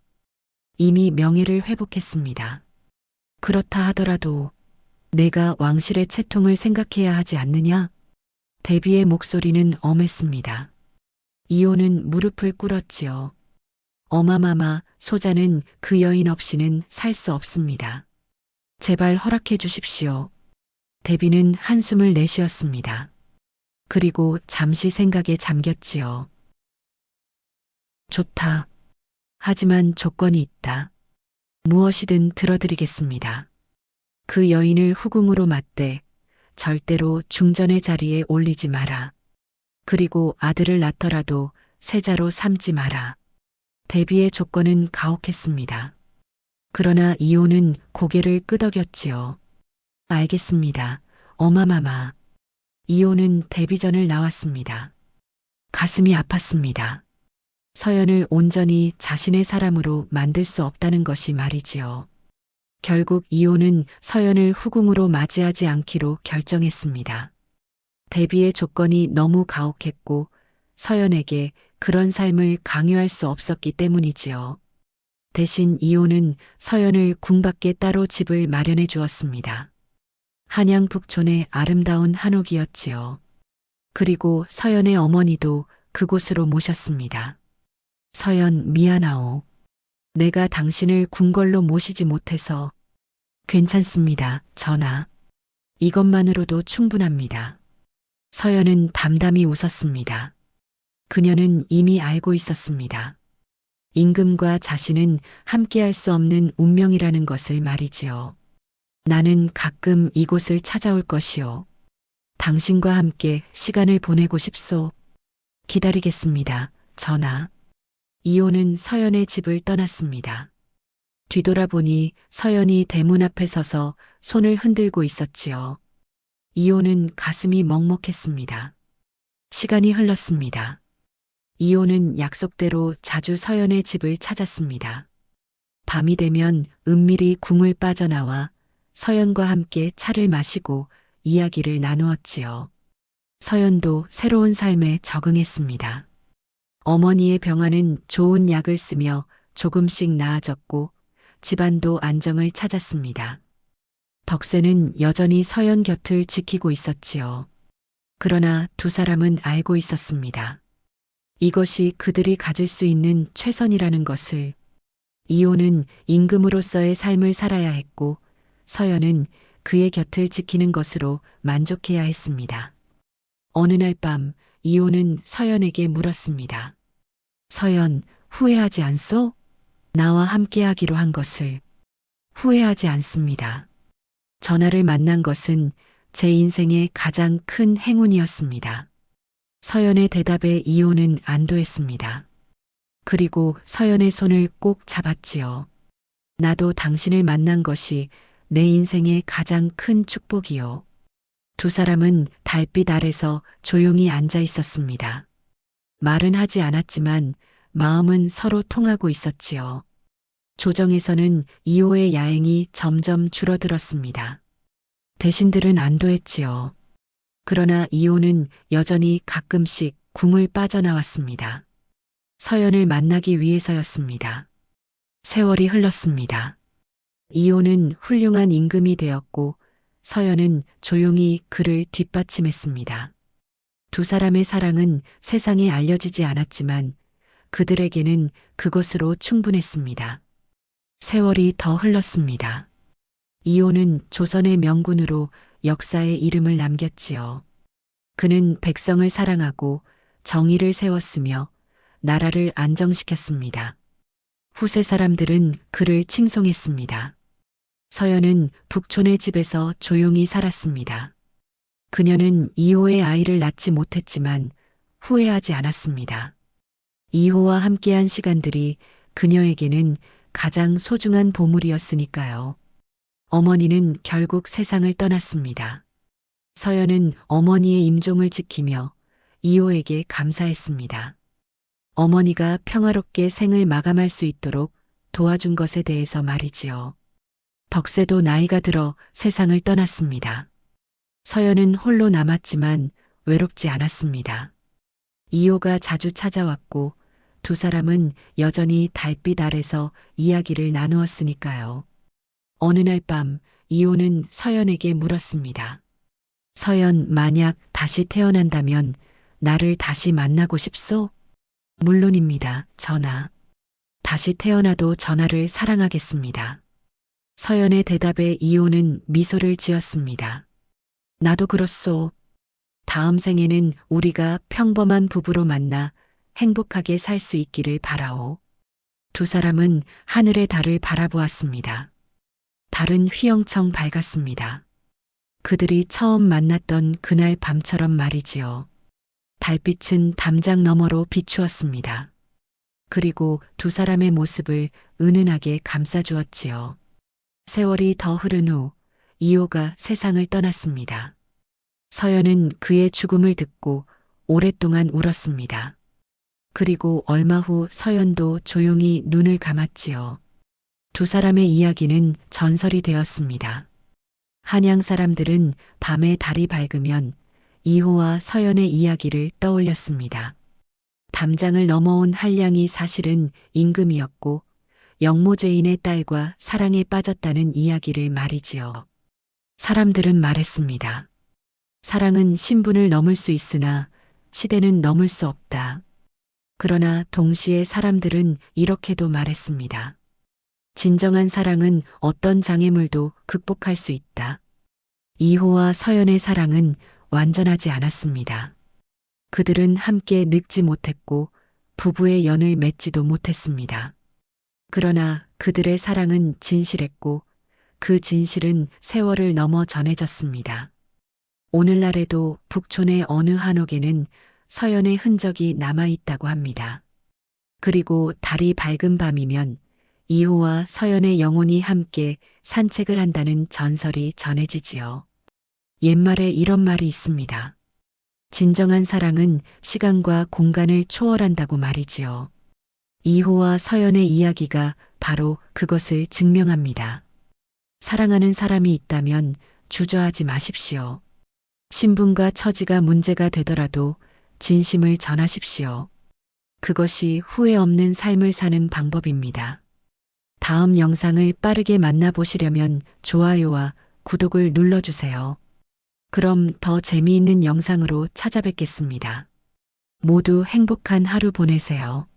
이미 명예를 회복했습니다. 그렇다 하더라도 내가 왕실의 채통을 생각해야 하지 않느냐? 대비의 목소리는 엄했습니다. 이호는 무릎을 꿇었지요. 어마마마, 소자는 그 여인 없이는 살 수 없습니다. 제발 허락해 주십시오. 대비는 한숨을 내쉬었습니다. 그리고 잠시 생각에 잠겼지요. 좋다. 하지만 조건이 있다. 무엇이든 들어드리겠습니다. 그 여인을 후궁으로 맞대 절대로 중전의 자리에 올리지 마라. 그리고 아들을 낳더라도 세자로 삼지 마라. 대비의 조건은 가혹했습니다. 그러나 이호는 고개를 끄덕였지요. 알겠습니다. 어마마마. 이호는 데뷔전을 나왔습니다. 가슴이 아팠습니다. 서연을 온전히 자신의 사람으로 만들 수 없다는 것이 말이지요. 결국 이호는 서연을 후궁으로 맞이하지 않기로 결정했습니다. 데뷔의 조건이 너무 가혹했고 서연에게 그런 삶을 강요할 수 없었기 때문이지요. 대신 이호는 서연을 궁 밖에 따로 집을 마련해 주었습니다. 한양 북촌의 아름다운 한옥이었지요. 그리고 서연의 어머니도 그곳으로 모셨습니다. 서연, 미안하오. 내가 당신을 궁궐로 모시지 못해서. 괜찮습니다, 전하. 이것만으로도 충분합니다. 서연은 담담히 웃었습니다. 그녀는 이미 알고 있었습니다. 임금과 자신은 함께할 수 없는 운명이라는 것을 말이지요. 나는 가끔 이곳을 찾아올 것이요. 당신과 함께 시간을 보내고 싶소. 기다리겠습니다, 전하. 이호는 서연의 집을 떠났습니다. 뒤돌아보니 서연이 대문 앞에 서서 손을 흔들고 있었지요. 이호는 가슴이 먹먹했습니다. 시간이 흘렀습니다. 이호는 약속대로 자주 서연의 집을 찾았습니다. 밤이 되면 은밀히 궁을 빠져나와 서연과 함께 차를 마시고 이야기를 나누었지요. 서연도 새로운 삶에 적응했습니다. 어머니의 병화는 좋은 약을 쓰며 조금씩 나아졌고 집안도 안정을 찾았습니다. 덕세는 여전히 서연 곁을 지키고 있었지요. 그러나 두 사람은 알고 있었습니다. 이것이 그들이 가질 수 있는 최선이라는 것을. 이호는 임금으로서의 삶을 살아야 했고 서연은 그의 곁을 지키는 것으로 만족해야 했습니다. 어느 날 밤 이호는 서연에게 물었습니다. 서연, 후회하지 않소? 나와 함께하기로 한 것을. 후회하지 않습니다. 전하를 만난 것은 제 인생의 가장 큰 행운이었습니다. 서연의 대답에 이호는 안도했습니다. 그리고 서연의 손을 꼭 잡았지요. 나도 당신을 만난 것이 내 인생의 가장 큰 축복이요. 두 사람은 달빛 아래서 조용히 앉아 있었습니다. 말은 하지 않았지만 마음은 서로 통하고 있었지요. 조정에서는 이호의 야행이 점점 줄어들었습니다. 대신들은 안도했지요. 그러나 이호는 여전히 가끔씩 궁을 빠져나왔습니다. 서연을 만나기 위해서였습니다. 세월이 흘렀습니다. 이호는 훌륭한 임금이 되었고 서연은 조용히 그를 뒷받침했습니다. 두 사람의 사랑은 세상에 알려지지 않았지만 그들에게는 그것으로 충분했습니다. 세월이 더 흘렀습니다. 이호는 조선의 명군으로 역사에 이름을 남겼지요. 그는 백성을 사랑하고 정의를 세웠으며 나라를 안정시켰습니다. 후세 사람들은 그를 칭송했습니다. 서연은 북촌의 집에서 조용히 살았습니다. 그녀는 이호의 아이를 낳지 못했지만 후회하지 않았습니다. 이호와 함께한 시간들이 그녀에게는 가장 소중한 보물이었으니까요. 어머니는 결국 세상을 떠났습니다. 서연은 어머니의 임종을 지키며 이호에게 감사했습니다. 어머니가 평화롭게 생을 마감할 수 있도록 도와준 것에 대해서 말이지요. 덕세도 나이가 들어 세상을 떠났습니다. 서연은 홀로 남았지만 외롭지 않았습니다. 이호가 자주 찾아왔고 두 사람은 여전히 달빛 아래서 이야기를 나누었으니까요. 어느 날 밤 이호는 서연에게 물었습니다. 서연, 만약 다시 태어난다면 나를 다시 만나고 싶소? 물론입니다, 전하. 다시 태어나도 전하를 사랑하겠습니다. 서연의 대답에 이호는 미소를 지었습니다. 나도 그렇소. 다음 생에는 우리가 평범한 부부로 만나 행복하게 살 수 있기를 바라오. 두 사람은 하늘의 달을 바라보았습니다. 달은 휘영청 밝았습니다. 그들이 처음 만났던 그날 밤처럼 말이지요. 달빛은 담장 너머로 비추었습니다. 그리고 두 사람의 모습을 은은하게 감싸주었지요. 세월이 더 흐른 후 이호가 세상을 떠났습니다. 서연은 그의 죽음을 듣고 오랫동안 울었습니다. 그리고 얼마 후 서연도 조용히 눈을 감았지요. 두 사람의 이야기는 전설이 되었습니다. 한양 사람들은 밤에 달이 밝으면 이호와 서연의 이야기를 떠올렸습니다. 담장을 넘어온 한량이 사실은 임금이었고 영모죄인의 딸과 사랑에 빠졌다는 이야기를 말이지요. 사람들은 말했습니다. 사랑은 신분을 넘을 수 있으나 시대는 넘을 수 없다. 그러나 동시에 사람들은 이렇게도 말했습니다. 진정한 사랑은 어떤 장애물도 극복할 수 있다. 이호와 서연의 사랑은 완전하지 않았습니다. 그들은 함께 늙지 못했고 부부의 연을 맺지도 못했습니다. 그러나 그들의 사랑은 진실했고 그 진실은 세월을 넘어 전해졌습니다. 오늘날에도 북촌의 어느 한옥에는 서연의 흔적이 남아있다고 합니다. 그리고 달이 밝은 밤이면 이호와 서연의 영혼이 함께 산책을 한다는 전설이 전해지지요. 옛말에 이런 말이 있습니다. 진정한 사랑은 시간과 공간을 초월한다고 말이지요. 이호와 서연의 이야기가 바로 그것을 증명합니다. 사랑하는 사람이 있다면 주저하지 마십시오. 신분과 처지가 문제가 되더라도 진심을 전하십시오. 그것이 후회 없는 삶을 사는 방법입니다. 다음 영상을 빠르게 만나보시려면 좋아요와 구독을 눌러주세요. 그럼 더 재미있는 영상으로 찾아뵙겠습니다. 모두 행복한 하루 보내세요.